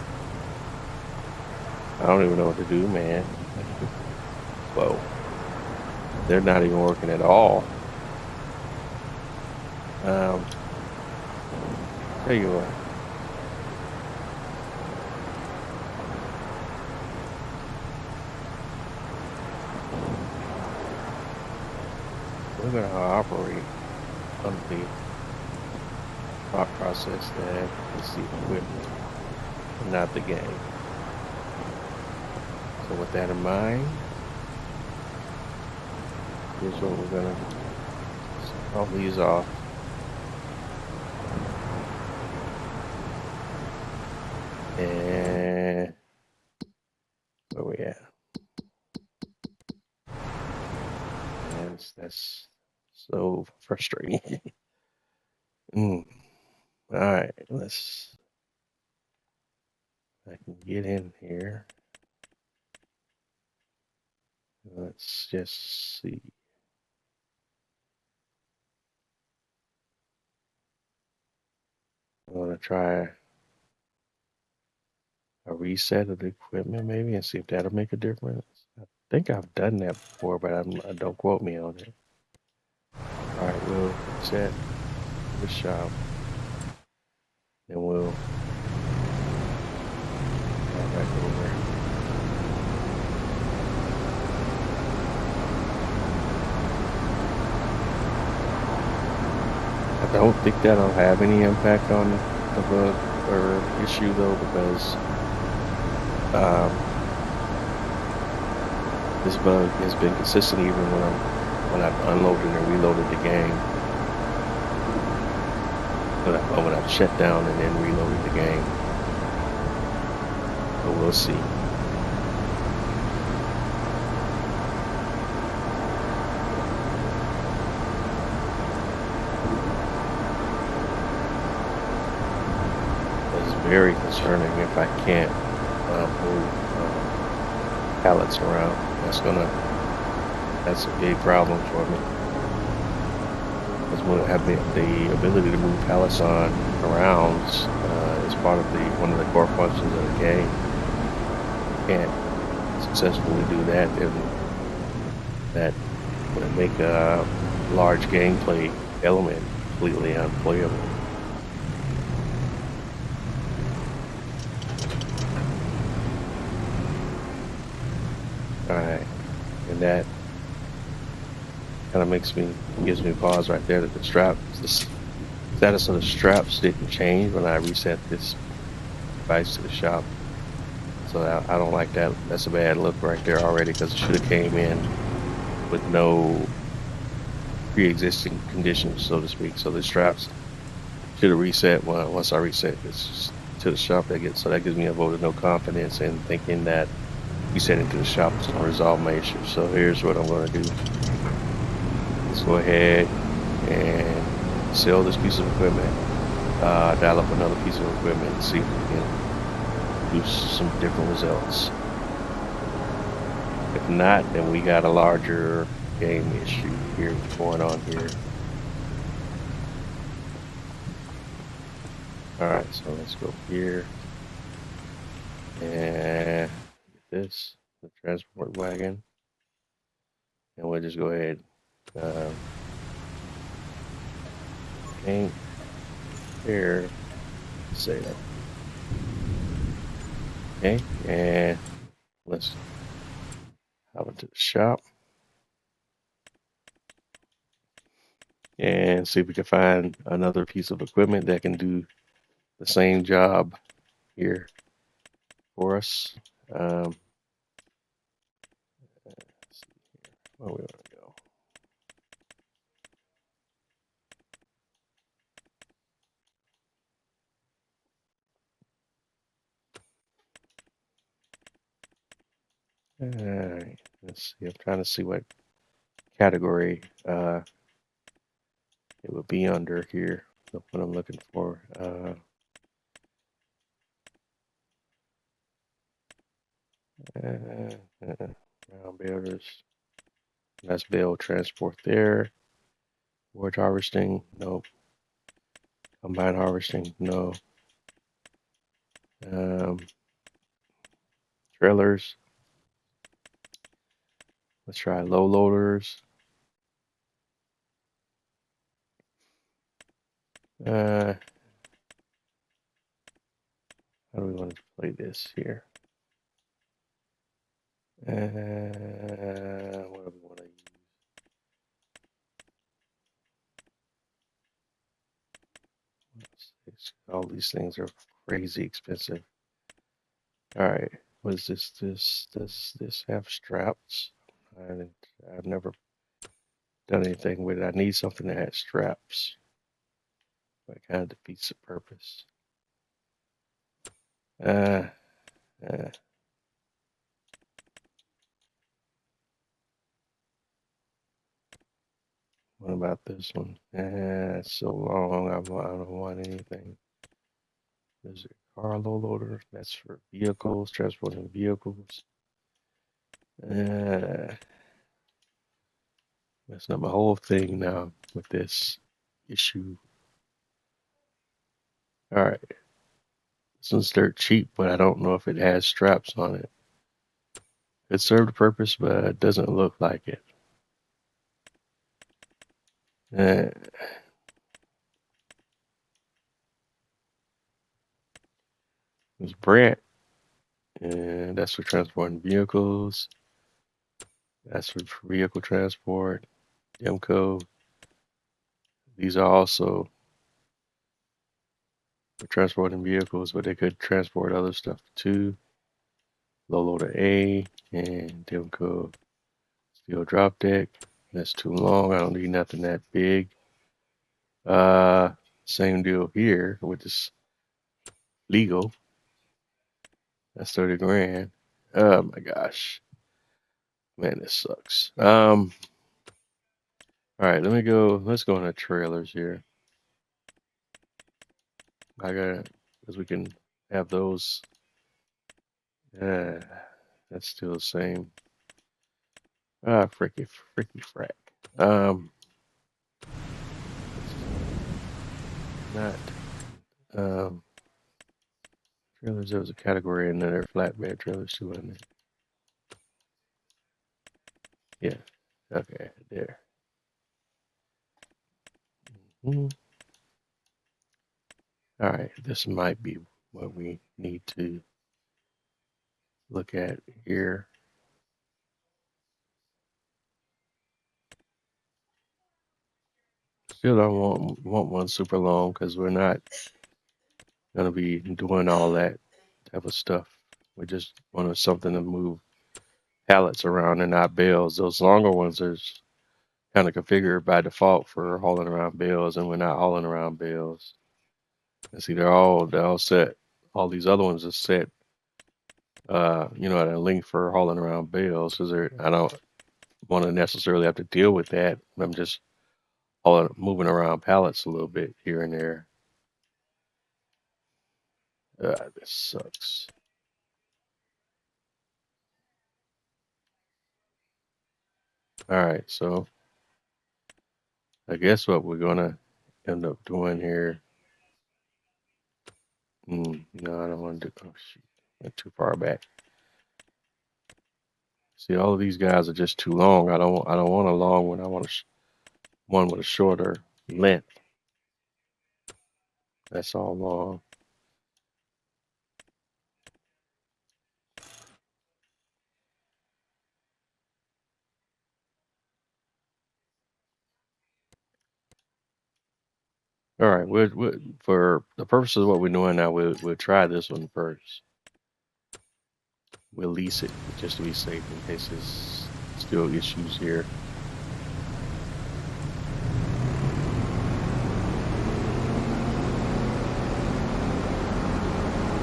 I don't even know what to do, man. Whoa. They're not even working at all. Tell you what. We're going to operate on the thought process that it's the equipment, not the game. So with that in mind, here's what we're going to set all these off. And where we at? And that's so frustrating. All right, I can get in here. Let's just see. I want to try a reset of the equipment maybe and see if that'll make a difference. I think I've done that before, but don't quote me on it. All right, we'll reset the shop, and we'll go back over. I don't think that'll have any impact on the bug or issue though, because this bug has been consistent even when I've unloaded and reloaded the game. When I've shut down and then reloaded the game. So we'll see. Very concerning if I can't move pallets around. That's a big problem for me. Because we'll have the ability to move pallets around is part of one of the core functions of the game. If you can't successfully do that, then that would make a large gameplay element completely unplayable. All right, and that kind of gives me pause right there that the status of the straps didn't change when I reset this device to the shop. So I don't like that. That's a bad look right there already, because it should have came in with no pre-existing conditions, so to speak. So the straps should have reset once I reset this to the shop. That gives me a vote of no confidence in thinking that resetting to the shop is going to resolve my issue. So here's what I'm going to do. Let's go ahead and sell this piece of equipment, dial up another piece of equipment, and see if we can do some different results. If not, then we got a larger game issue here going on here. All right, so let's go here and get this, the transport wagon, and we'll just go ahead, paint, here, sale. Okay, and let's hop into the shop and see if we can find another piece of equipment that can do the same job here for us. Let's see here. Where we want to go? All right, let's see. I'm trying to see what category it would be under here. That's what I'm looking for. Ground builders. That's bale transport there. Wood harvesting, no. Combine harvesting, no. Trailers. Let's try low loaders. How do we want to play this here? What do we want to use? All these things are crazy expensive. All right, what is this? Does this have straps? I've never done anything with it. I need something that has straps. That kind of defeats the purpose. Uh, What about this one? It's so long. I don't want anything. There's a carload loader. That's for vehicles, transporting vehicles. That's not my whole thing now with this issue. All right. This one's dirt cheap, but I don't know if it has straps on it. It served a purpose, but it doesn't look like it. There's Brent, and that's for transporting vehicles. That's for vehicle transport. Demco. These are also for transporting vehicles, but they could transport other stuff too. Low loader A and Demco steel drop deck. That's too long. I don't need nothing that big. Same deal here with this legal. That's 30 grand. Oh my gosh. Man, this sucks. All right, let's go into trailers here. Because we can have those. That's still the same. Fricky frack. Not, trailers, there was a category in there, flatbed trailers too, wasn't it? Yeah, okay, there. All right, this might be what we need to look at here. Still don't want one super long because we're not gonna be doing all that type of stuff. We just wanted something to move pallets around and not bales. Those longer ones are kind of configured by default for hauling around bales, and we're not hauling around bales. And see, they're all set. All these other ones are set, at a length for hauling around bales because I don't want to necessarily have to deal with that. I'm just moving around pallets a little bit here and there. This sucks. All right, so I guess what we're gonna end up doing here. No, I don't want to do. Oh shoot, went too far back. See, all of these guys are just too long. I don't want a long one. I want one with a shorter length. That's all long. All right, we're for the purposes of what we're doing now, we'll try this one first. We'll lease it just to be safe in case there's still issues here.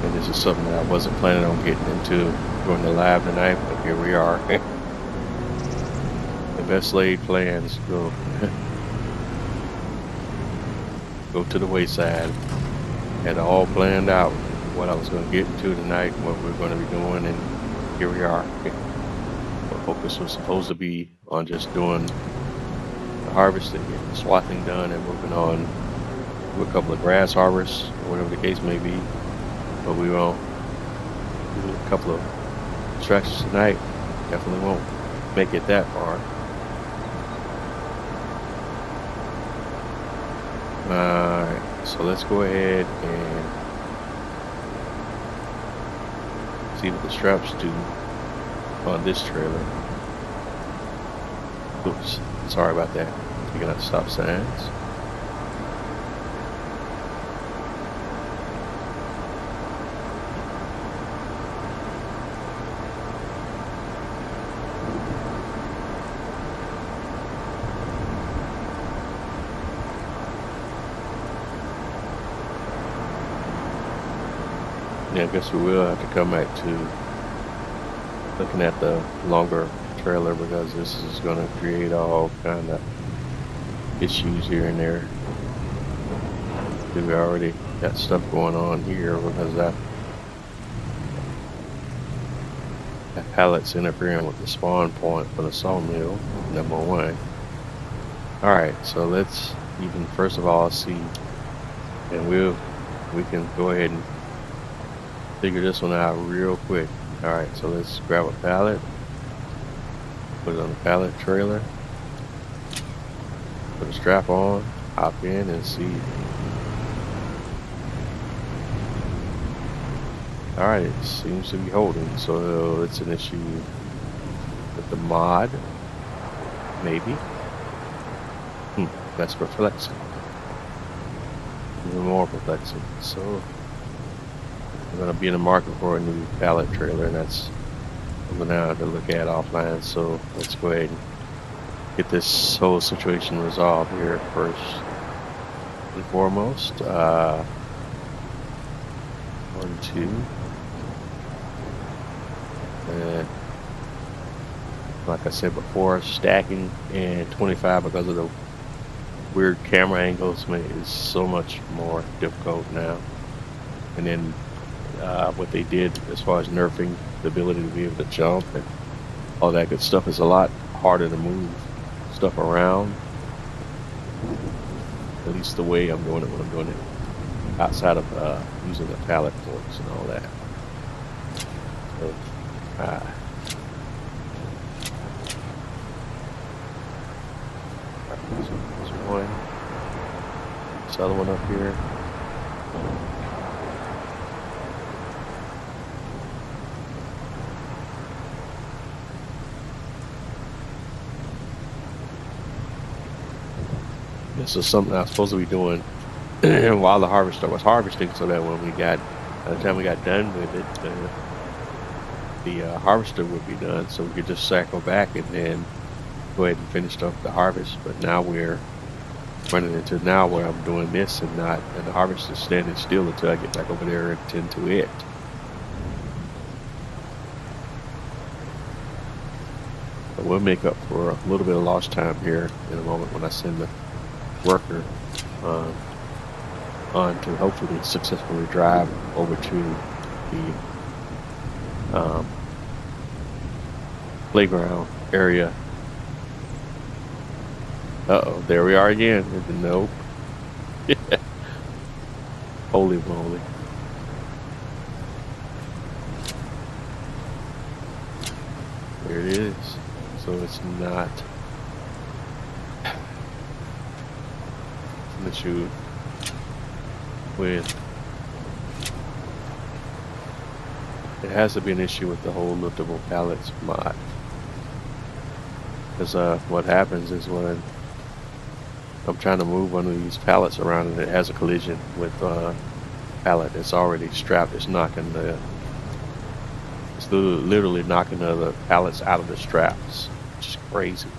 And this is something that I wasn't planning on getting into during the live tonight, but here we are. The best laid plans go to the wayside. Had it all planned out what I was going to get into tonight, what we're going to be doing, and here we are. The focus was supposed to be on just doing the harvesting, getting the swathing done, and moving on to a couple of grass harvests, or whatever the case may be. But we will do a couple of stretches tonight. Definitely won't make it that far. Alright, so let's go ahead and see what the straps do on this trailer. Oops, sorry about that. Taking out stop signs. Yeah, I guess we will have to come back to looking at the longer trailer because this is going to create all kind of issues here and there. We already got stuff going on here because that pallet's interfering with the spawn point for the sawmill, number one. Alright, so let's even first of all see, and we can go ahead and figure this one out real quick. Alright, so let's grab a pallet, put it on the pallet trailer, put a strap on, hop in and see. Alright, it seems to be holding, so it's an issue with the mod, maybe. That's perplexing. Even more perplexing. So I'm going to be in the market for a new pallet trailer, and that's something now to look at offline. So let's go ahead and get this whole situation resolved here first and foremost. 1, 2, and like I said before, stacking and 25 because of the weird camera angles makes it so much more difficult now. And then what they did as far as nerfing the ability to be able to jump and all that good stuff is a lot harder to move stuff around, at least the way I'm doing it when I'm doing it outside of using the pallet forks and all that. So, there's one. This other one up here. This is something I was supposed to be doing while the harvester was harvesting, so that when by the time we got done with it, the harvester would be done, so we could just cycle back and then go ahead and finish up the harvest. But now we're running into now where I'm doing this and the harvest is standing still until I get back over there and tend to it. But we'll make up for a little bit of lost time here in a moment when I send the worker on to hopefully successfully drive over to the playground area. Uh-oh, there we are again. Nope. Holy moly. There it is. So it's not an issue with, it has to be an issue with the whole liftable pallets mod. Because what happens is when I'm trying to move one of these pallets around and it has a collision with pallet that's already strapped, it's literally knocking the other pallets out of the straps. It's just crazy.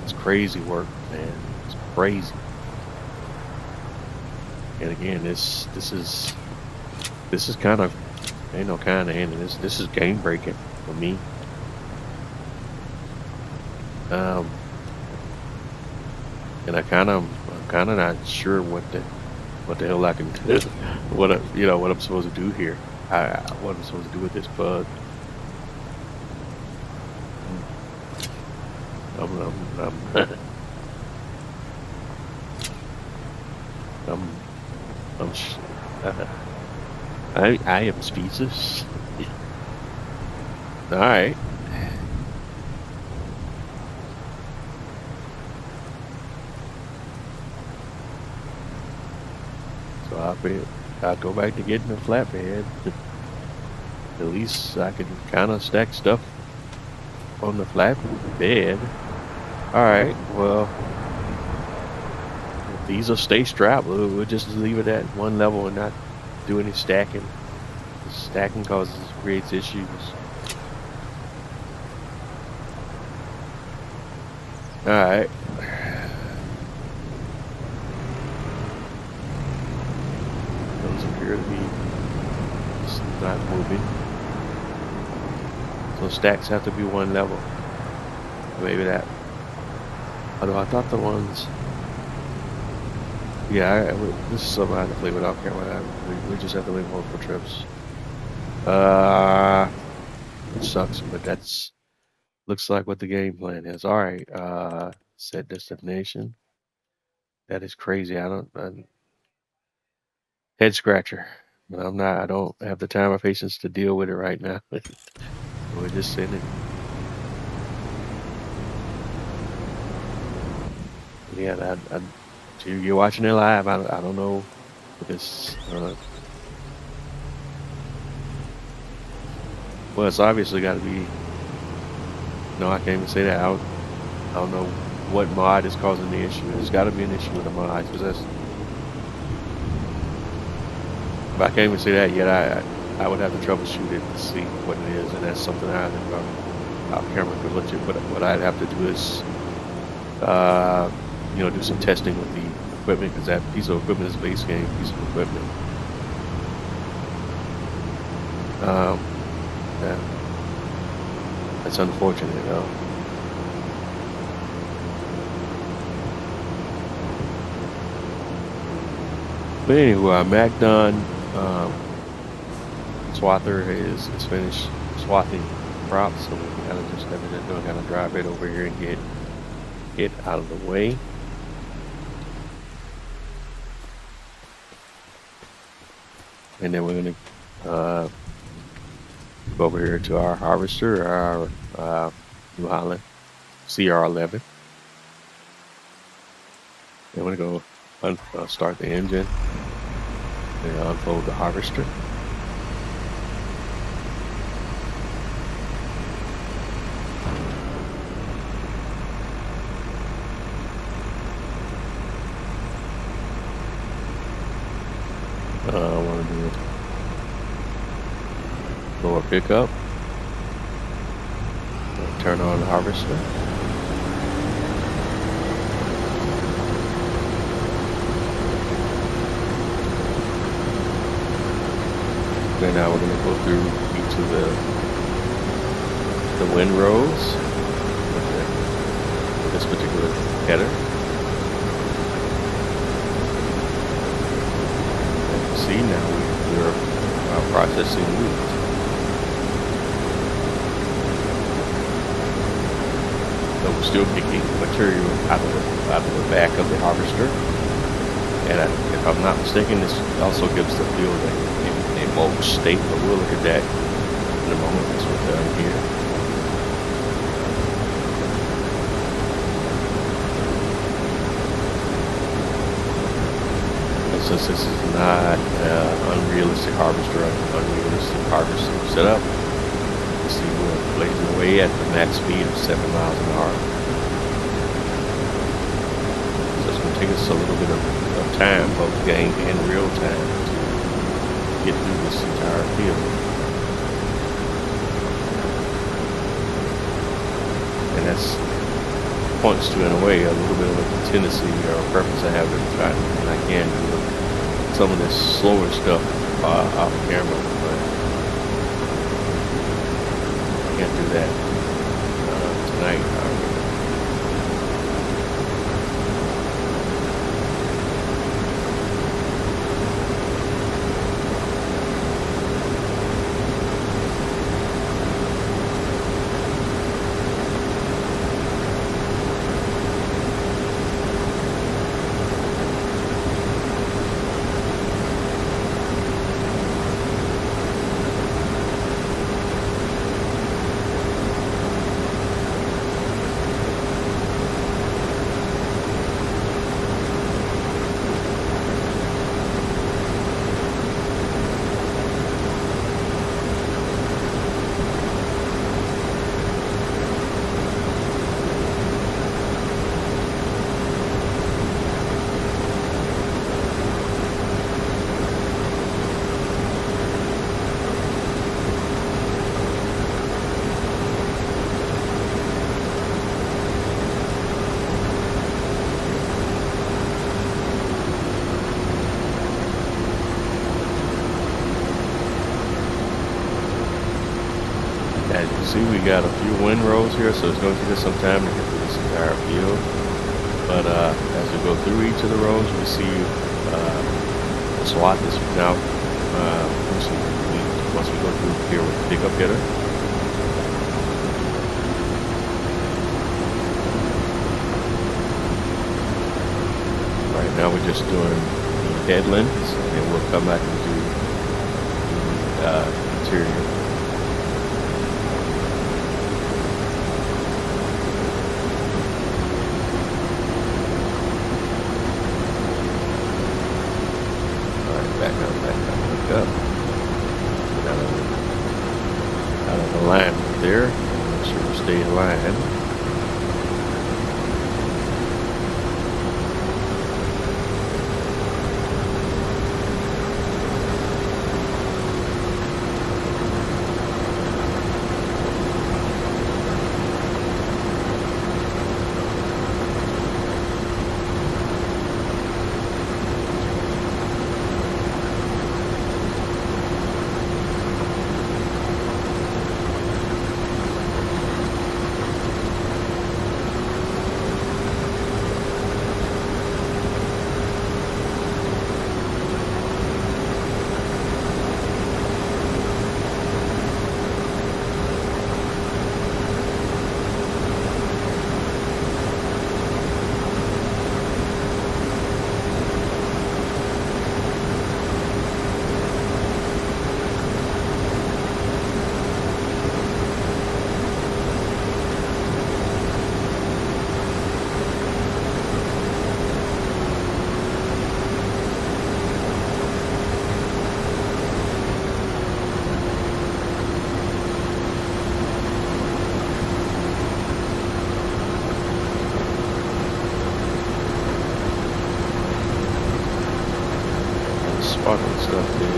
It's crazy work, man. It's crazy. And again, this is kind of, ain't no kind of ending. This is game breaking for me. And I'm kind of not sure what the hell I can do. what I'm supposed to do here. What I'm supposed to do with this bug. I am speechless. All right. So I'll go back to getting a flatbed. At least I can kind of stack stuff on the flatbed. All right. Well, if these will stay strapped, we'll just leave it at one level and not do any stacking. The stacking creates issues. All right. Those appear to be not moving. So stacks have to be one level. Maybe that. Although I thought the ones. Yeah, this is something I have to play with off camera. We just have to make multiple trips. It sucks, but that's looks like what the game plan is. All right, set destination. That is crazy. Head scratcher, but I don't have the time or patience to deal with it right now. We're just sitting it. Yeah, you're watching it live. I don't know if it's. Well, it's obviously got to be. No, I can't even say that. I don't know what mod is causing the issue. There's got to be an issue with the mod, because if I can't even say that yet, I would have to troubleshoot it to see what it is, and that's something I think off camera could look at. But what I'd have to do is, do some testing with the equipment, because that piece of equipment is a base game piece of equipment. Yeah. That's unfortunate, though. But anyway, Mac done. Swather is finished swathing props, so we gotta just gotta drive it over here and get it out of the way. And then we're gonna go over here to our harvester, our New Holland CR11. And we're gonna go start the engine and unfold the harvester. I want to do a lower pickup. Turn on the harvester. Okay, now we're going to go through each of the windrows with this particular header. And see, now we're processing wheat. So we're still picking material out of the back of the harvester. And if I'm not mistaken, this also gives the field a mulch state, but we'll look at that in a moment once we're done here. And since this is not unrealistic harvester setup, you see we're blazing away at the max speed of 7 miles an hour. So it's going to take us a little bit of time, both game and real time, to get through this entire field. And that's points to, in a way, a little bit of a tendency or a preference I have to try, and I can do some of this slower stuff off camera, but I can't do that tonight. As you can see, we got a few windrows here, so it's going to take us some time to get through this entire field. But as we go through each of the rows, we see a swath is now once we go through here with the pickup header. Right now we're just doing the headlands, and we'll come back and do the interior. Back up. Out of the line right there. Make sure we stay in line.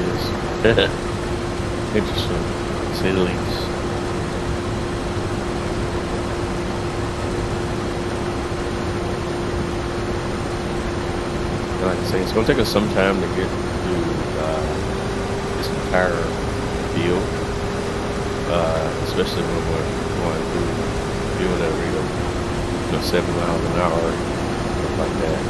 is. Interesting, to say the least. And like I say, it's going to take us some time to get through this entire field, especially when we're going through field at a rate of 7 miles an hour, stuff like that.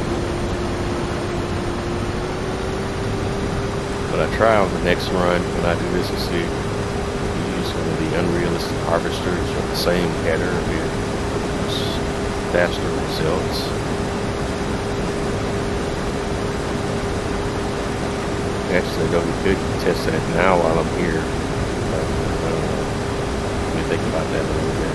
But I try on the next run when I do this to see if we use one of the unrealistic harvesters with the same header to produce faster results. Actually, though, we could test that now while I'm here. But, let me think about that a little bit.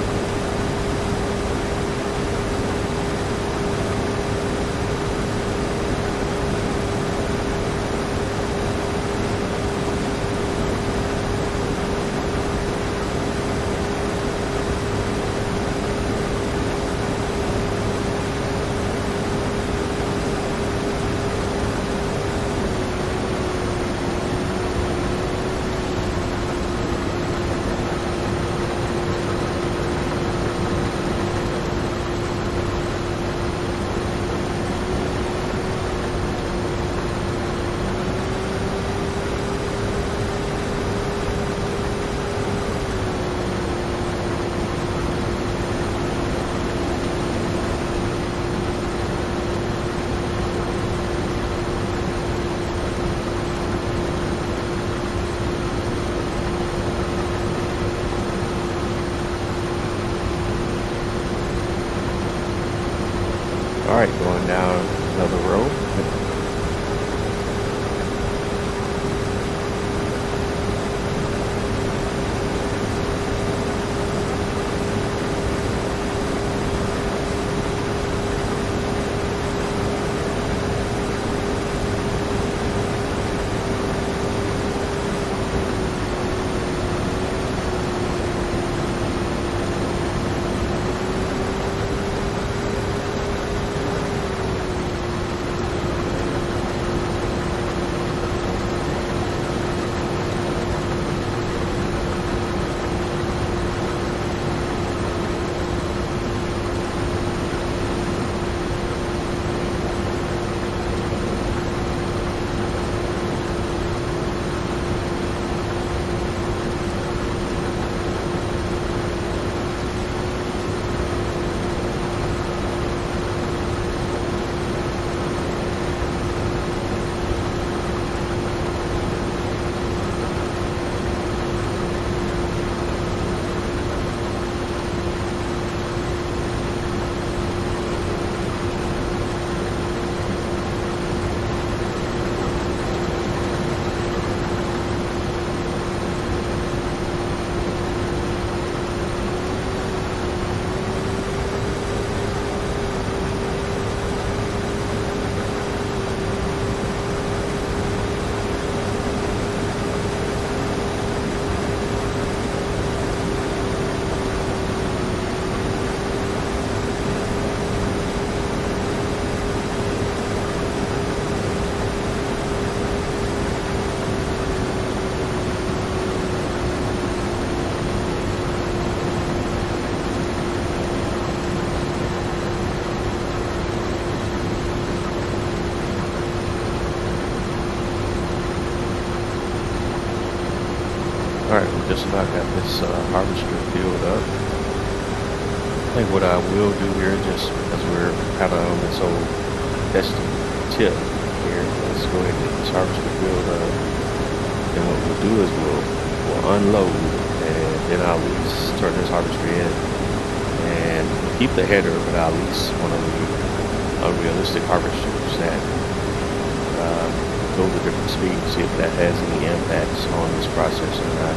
Alright, going down another row. Alright, we just about got this harvester filled up. I think what I will do here, just as we're kind of on this old testing tip here, let's go ahead and get this harvester filled up. And what we'll do is we'll unload, and then I'll at least turn this harvester in and keep the header, but I'll at least one of the unrealistic harvesters that go to different speeds, see if that has any impacts on this process or not.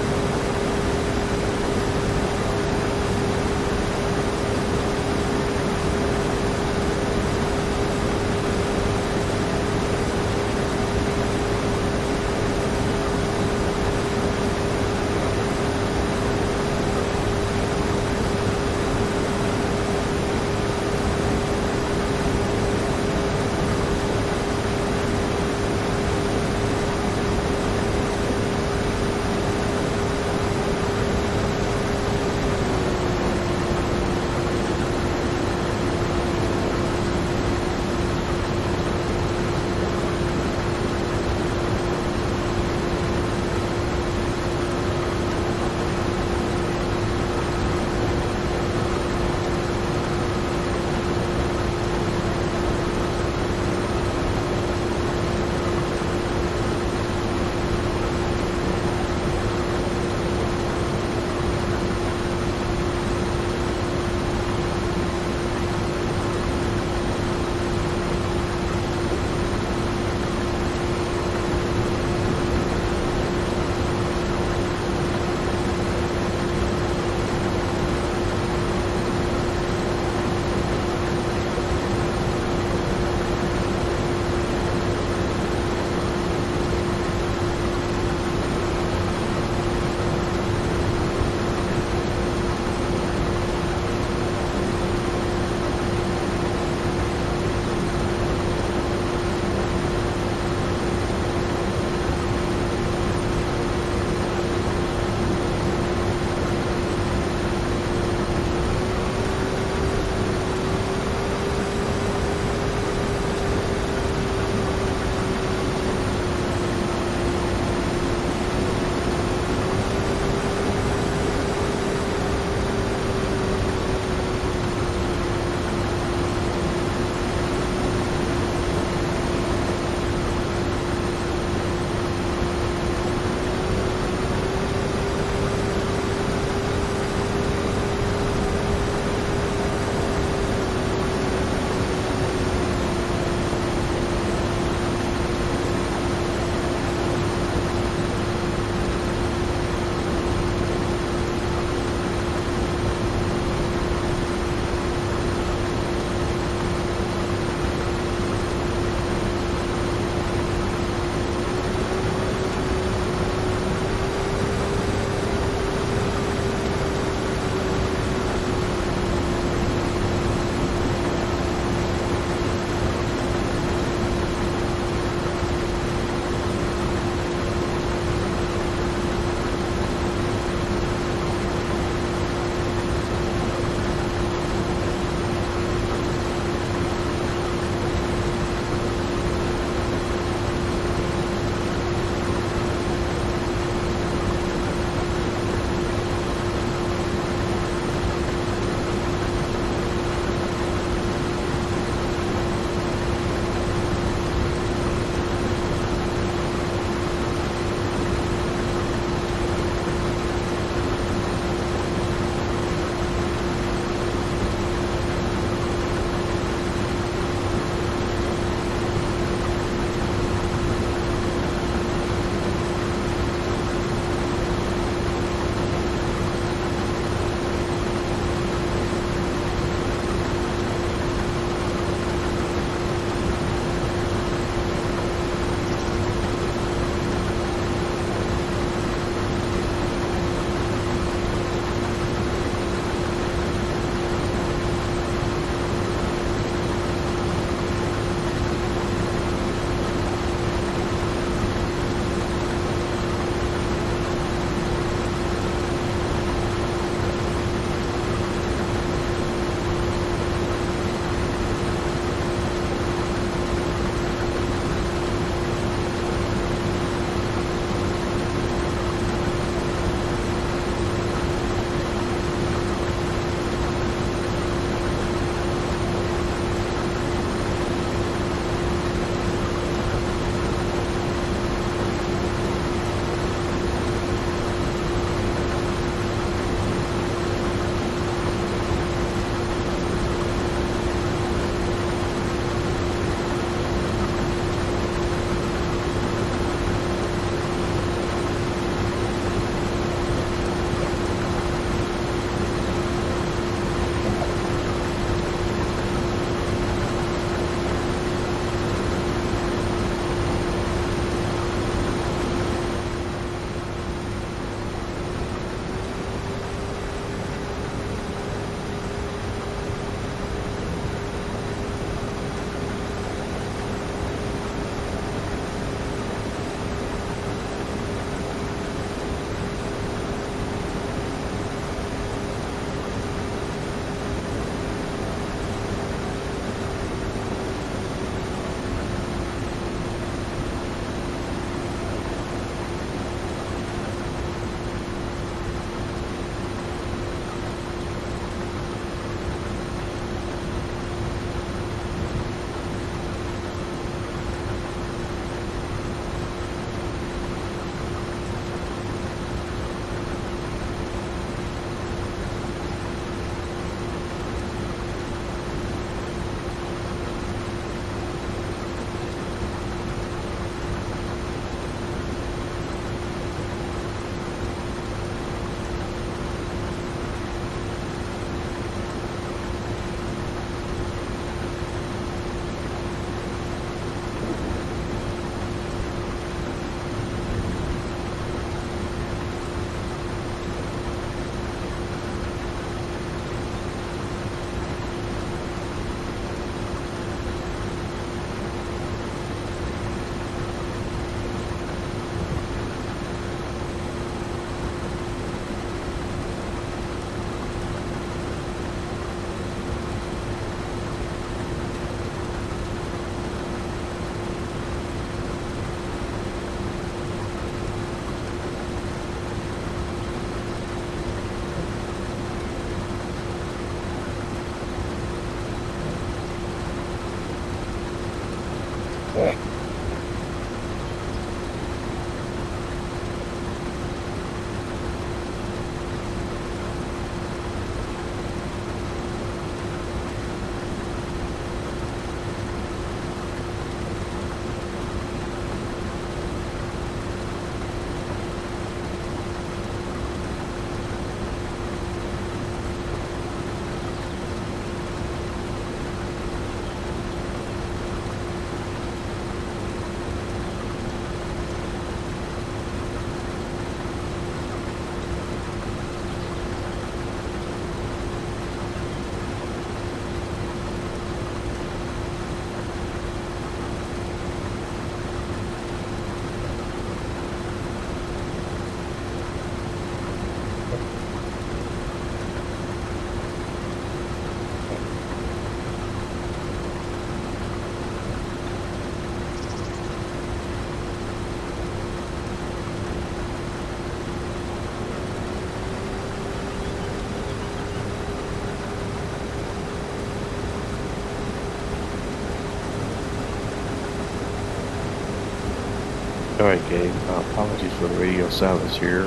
Alright, gang. Apologies for the radio silence here.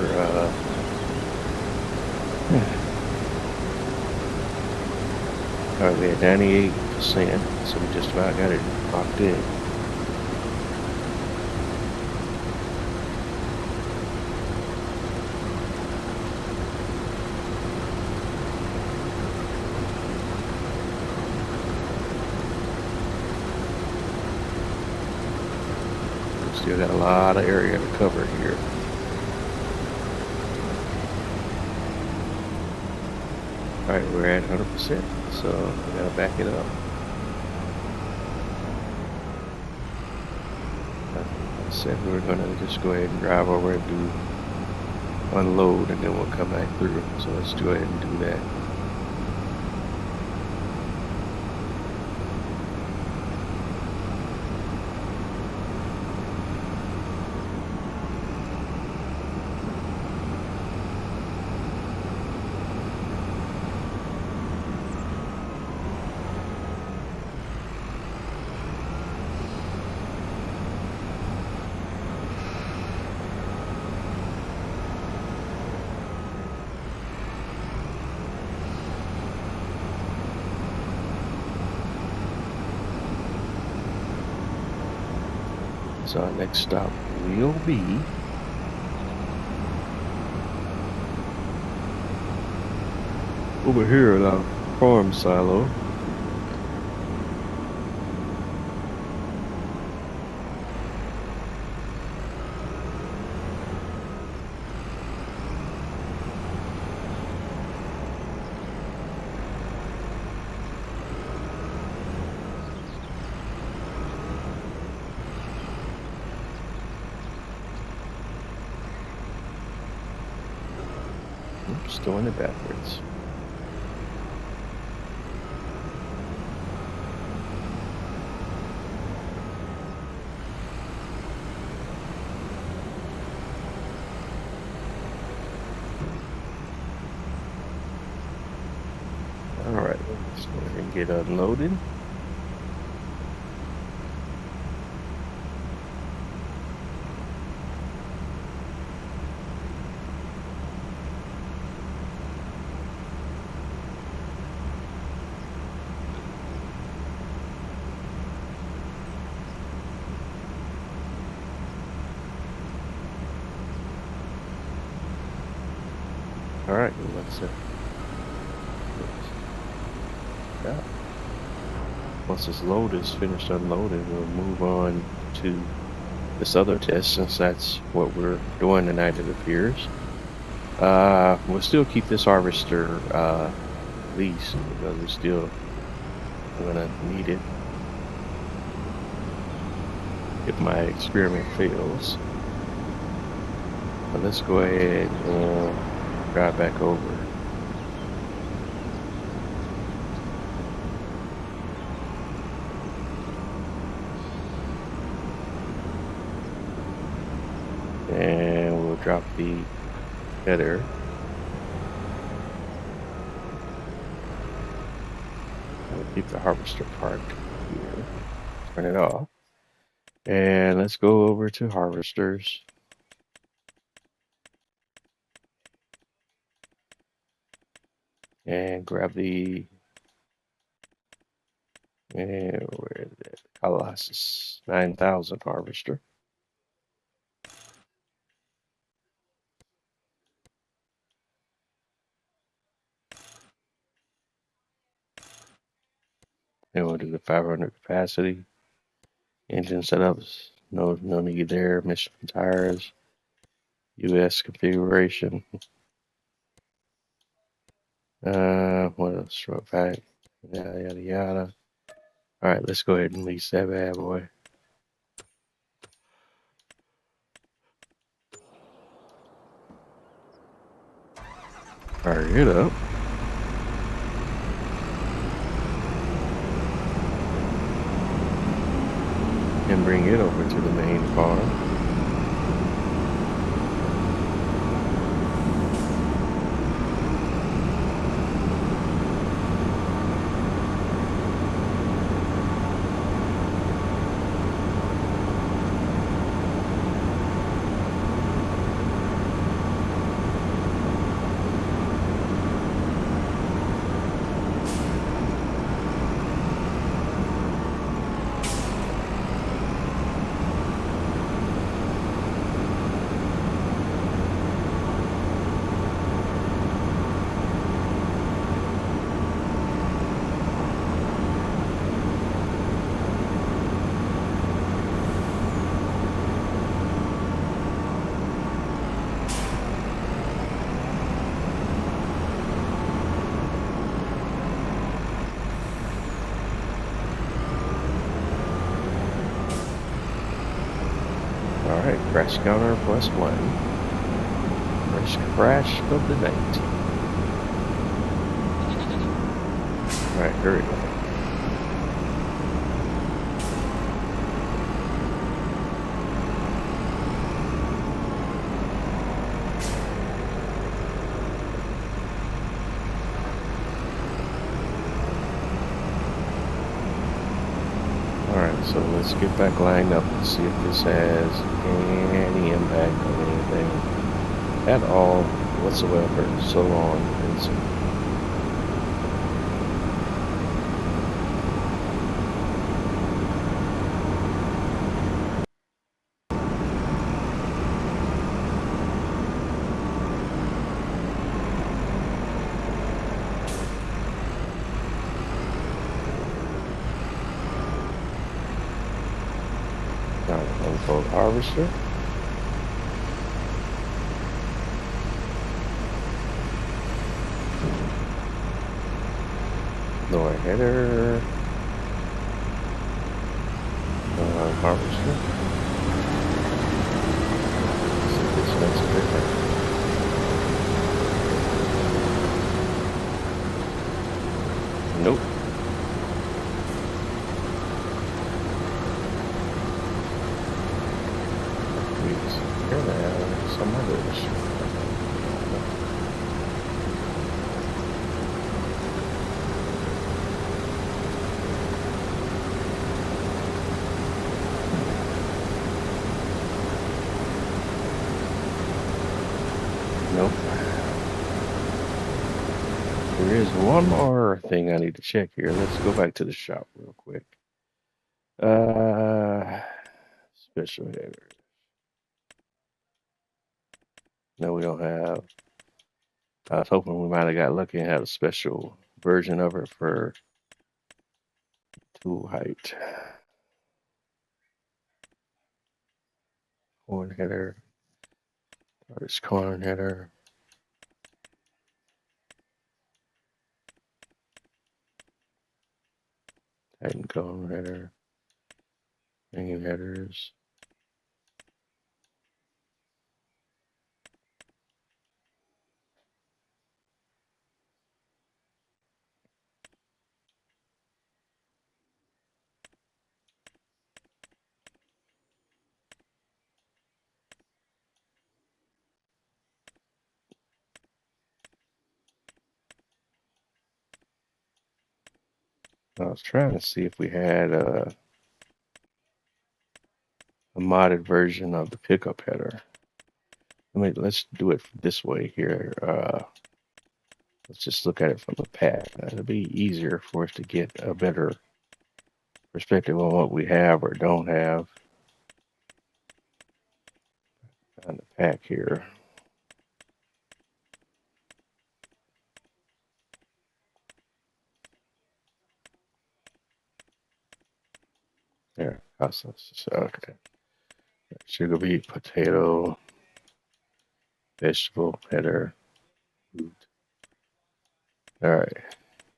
Alright, we're at 98%, so we just about got it locked in. Still got a lot of area to cover here. Alright, we're at 100%, so we gotta back it up. I said we were gonna just go ahead and drive over and do unload, and then we'll come back through. So let's go ahead and do that. So our next stop will be over here at our farm silo. Oops, doing it backwards. All right, let's go ahead and get unloaded. All right, let's yeah. Once this load is finished unloading, we'll move on to this other test, since that's what we're doing tonight, it appears. We'll still keep this harvester leased because we're still gonna need it if my experiment fails. But let's go ahead and drive back over. And we'll drop the header. We'll keep the harvester parked here. Turn it off. And let's go over to harvesters. And grab the, and where is it? Colossus 9000 harvester. Then we'll do the 500 capacity. Engine setups, no need there. Michelin tires, US configuration. What else? Short pack, yada yada yada. All right, let's go ahead and lease that bad boy. Fire it up. And bring it over to the main farm. Crash counter +1. First crash of the night. Alright, here we go. Alright, so let's get back lined up and see if this has any impact on anything at all whatsoever. So long and so. Unfold harvester. Lower header. Harvester. See if this makes a difference. Nope. Some others. Nope. There is one more thing I need to check here. Let's go back to the shop real quick. Special header. No, we don't have. I was hoping we might have got lucky and had a special version of it for tool height. Corn header. There's corn header. Tighten corn header. Hanging headers. I was trying to see if we had a modded version of the pickup header. Let's do it this way here. Let's just look at it from the pack. It'll be easier for us to get a better perspective on what we have or don't have on the pack here. There, okay. Sugar beet, potato, vegetable header, food. All right,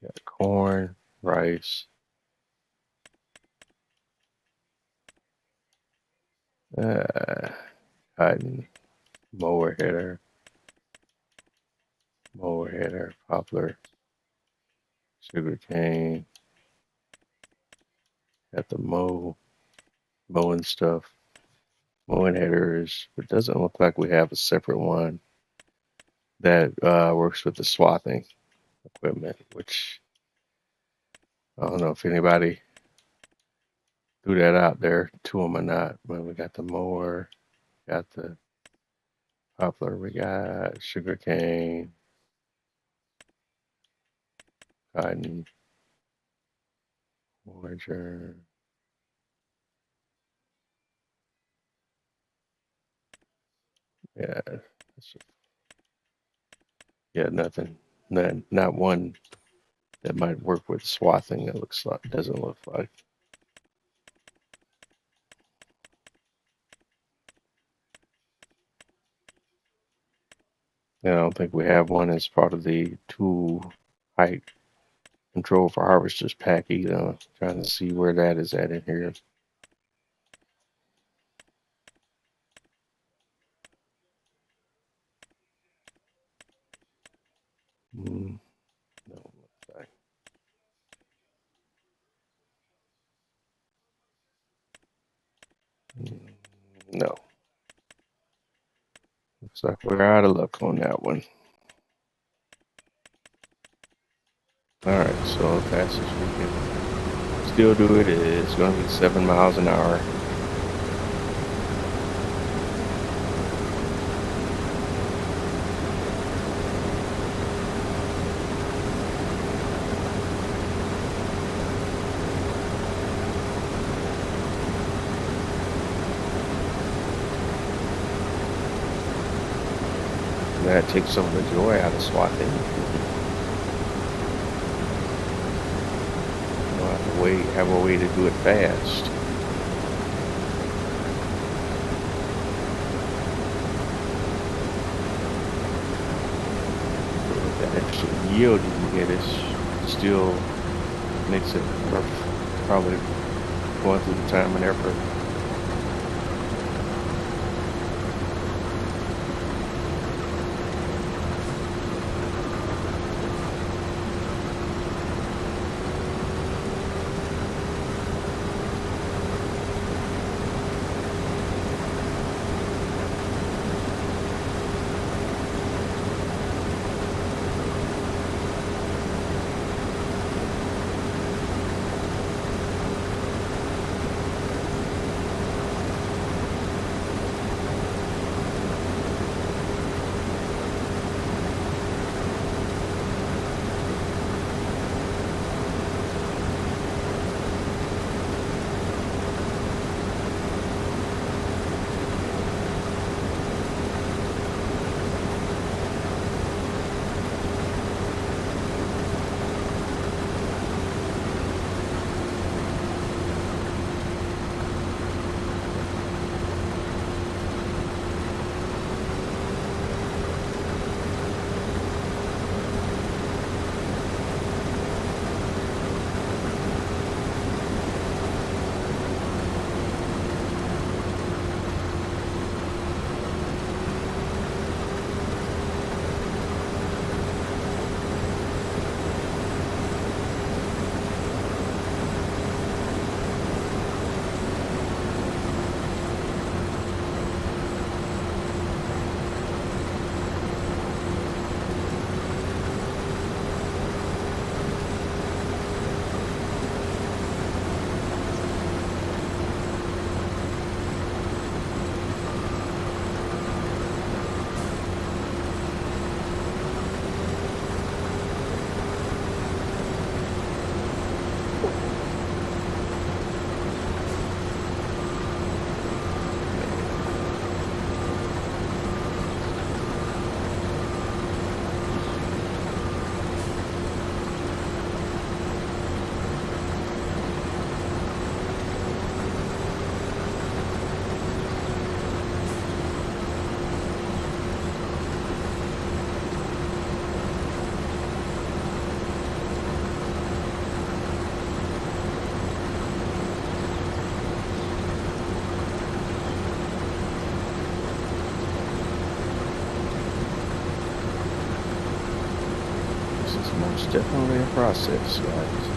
got corn, rice, cotton, mower header, poplar, sugar cane. Got the mowing stuff, mowing headers. It doesn't look like we have a separate one that works with the swathing equipment, which I don't know if anybody threw that out there to them or not. But we got the mower, got the poplar, we got sugar cane, cotton, forager. Yeah, nothing. Not one that might work with swathing. It doesn't look like. I don't think we have one as part of the tool height control for harvesters pack either. I'm trying to see where that is at in here. No. Looks like we're out of luck on that one. Alright, so fast as we can still do it is going to be 7 miles an hour. That takes some of the joy out of swatting. We'll have a way to do it fast. But with that extra yield you get, it still makes it worth probably going through the time and effort. It's definitely a process, guys.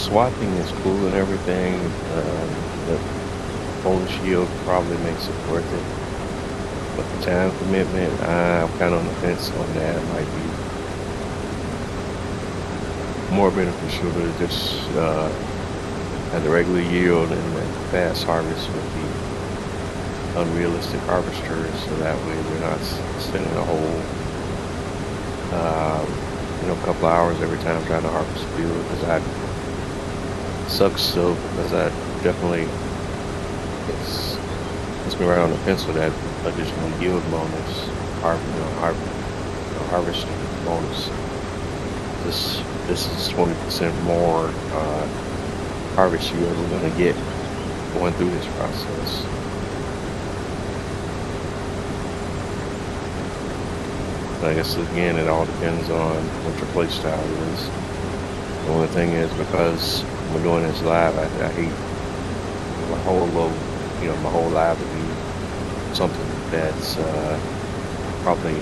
swapping is cool and everything. The bonus yield probably makes it worth it. But the time commitment, I'm kind of on the fence on that. It might be more beneficial to just have the regular yield and the fast harvest with the unrealistic harvesters, so that way we're not spending a whole couple hours every time trying to harvest the field, because that sucks still, because I definitely it's me right on the fence with that additional yield bonus, harvesting bonus. This is 20% more harvest yield we're going to get going through this process. I guess again, it all depends on what your play style is. The only thing is, because we're doing this live, I hate my whole live to be something that's probably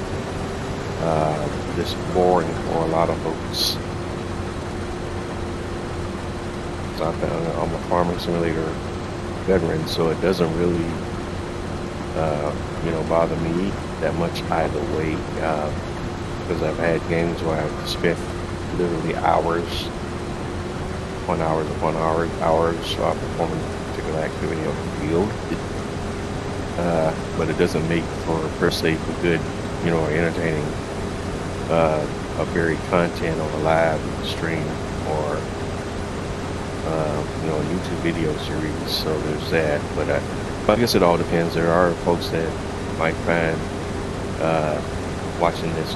just boring for a lot of folks. So I'm a farming simulator veteran, so it doesn't really bother me that much either way, because I've had games where I've spent literally hours upon hours performing a particular activity on the field. But it doesn't make for per se for good, entertaining varied content on a live stream or YouTube video series. So there's that. But I guess it all depends. There are folks that might find watching this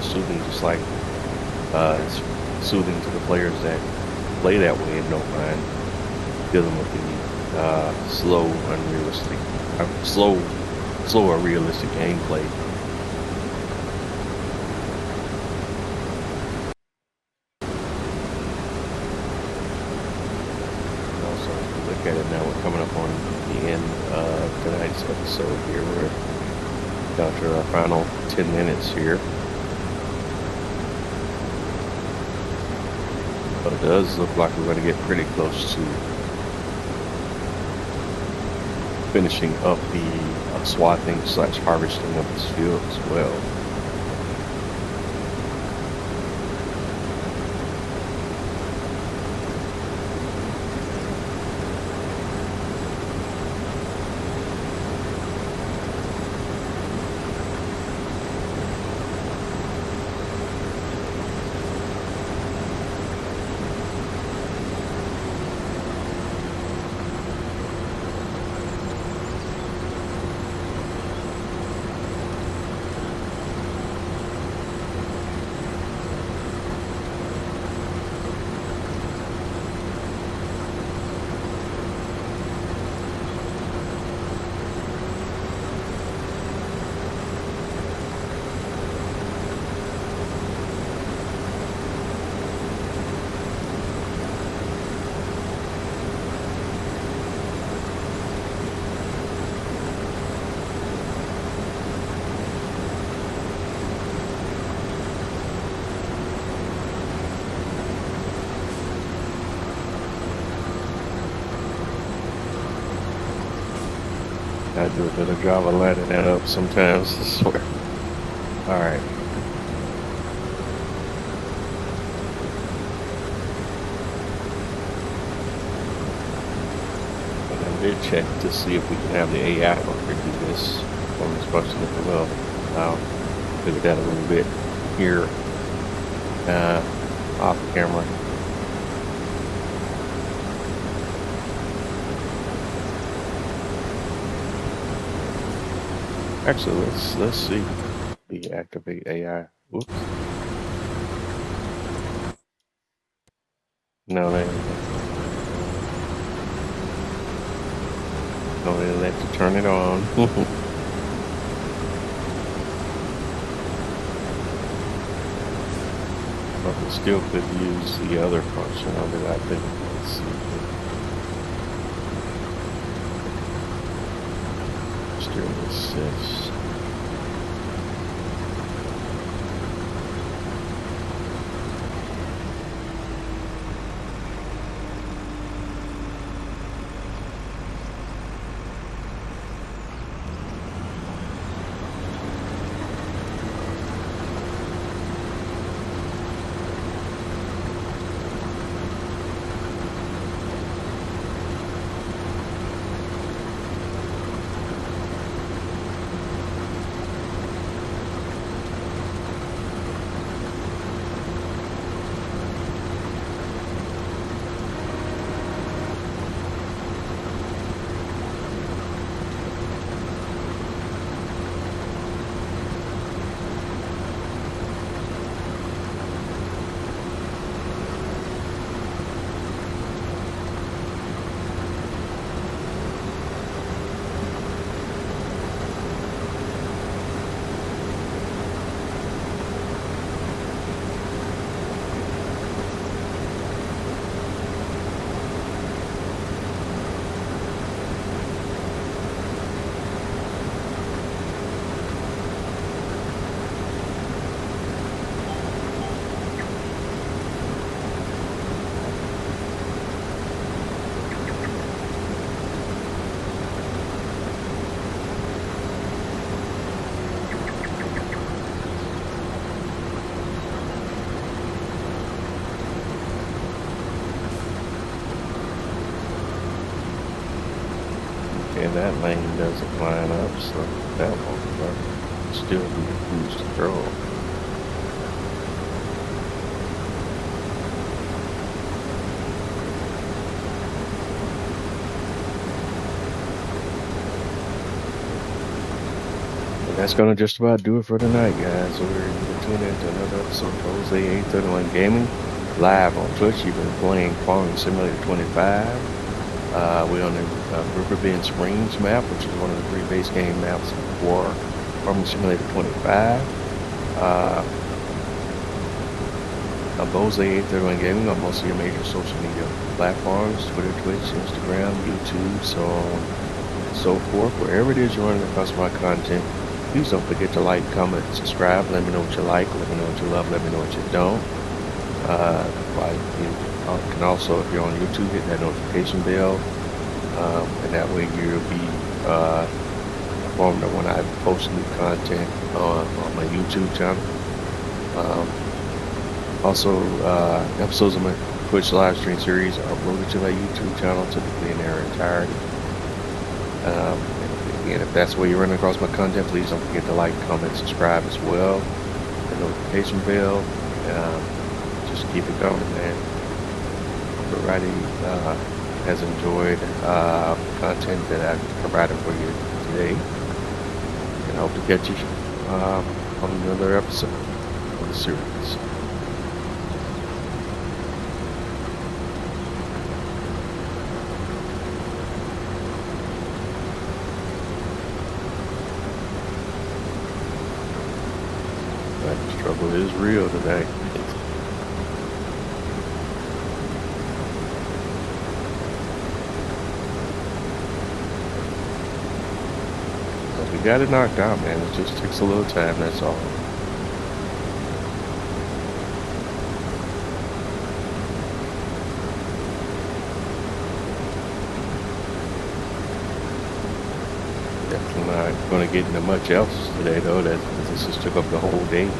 soothing, just like it's soothing to the players that play that way and don't mind dealing with the slow or realistic gameplay. Also, if you look at it now, we're coming up on the end of tonight's episode here. We're down to our final 10 minutes here. But it does look like we're going to get pretty close to finishing up the swathing / harvesting of this field as well. I do a better job of lighting that up sometimes, I swear. Alright. And I did check to see if we can have the AI worker do this on this person as well. I'll figure that a little bit here off camera. Actually, let's see. Deactivate AI. Whoops. No, they let you turn it on. But we still could use the other function of it, I think. Let's see. Steering assist. that lane doesn't line up, so that won't work. Still need a cruise control. And that's gonna just about do it for tonight, guys. So we're gonna tune into another episode of Jose 831 Gaming live on Twitch. You've been playing Farming Simulator 25. We're on the Riverbend Springs map, which is one of the 3 base game maps for Farming Simulator 25. I'm Jose 831 Gaming on most of your major social media platforms: Twitter, Twitch, Instagram, YouTube, so on and so forth. Wherever it is you're running across my content, please don't forget to like, comment, subscribe. Let me know what you like, let me know what you love, let me know what you don't. You can also, if you're on YouTube, hit that notification bell, and that way you'll be informed of when I post new content on my YouTube channel. Also, episodes of my Twitch live stream series are uploaded to my YouTube channel, typically in their entirety. And if that's where you're running across my content, please don't forget to like, comment, subscribe as well. The notification bell. Just keep it going, man. Everybody has enjoyed the content that I've provided for you today. And I hope to catch you on another episode of the series. That struggle is real today. We got it knocked out, man. It just takes a little time, that's all. Definitely not going to get into much else today, though. This just took up the whole day.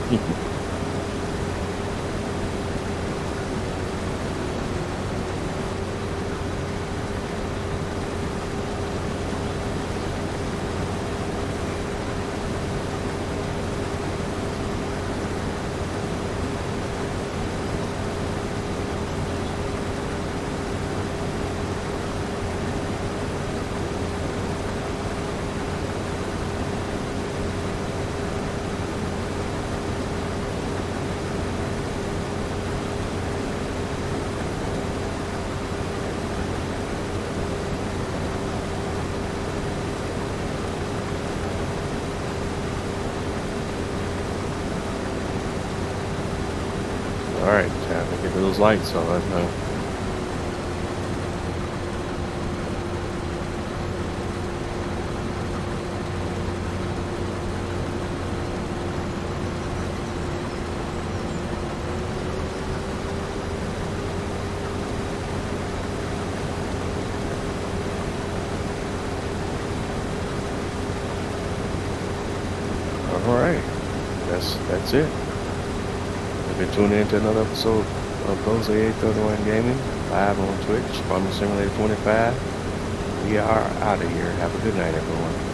Alright, time to get those lights on now. Alright, that's it. You've been tuning into another episode of Jose 831 Gaming, live on Twitch, Farming Simulator 25. We are out of here. Have a good night, everyone.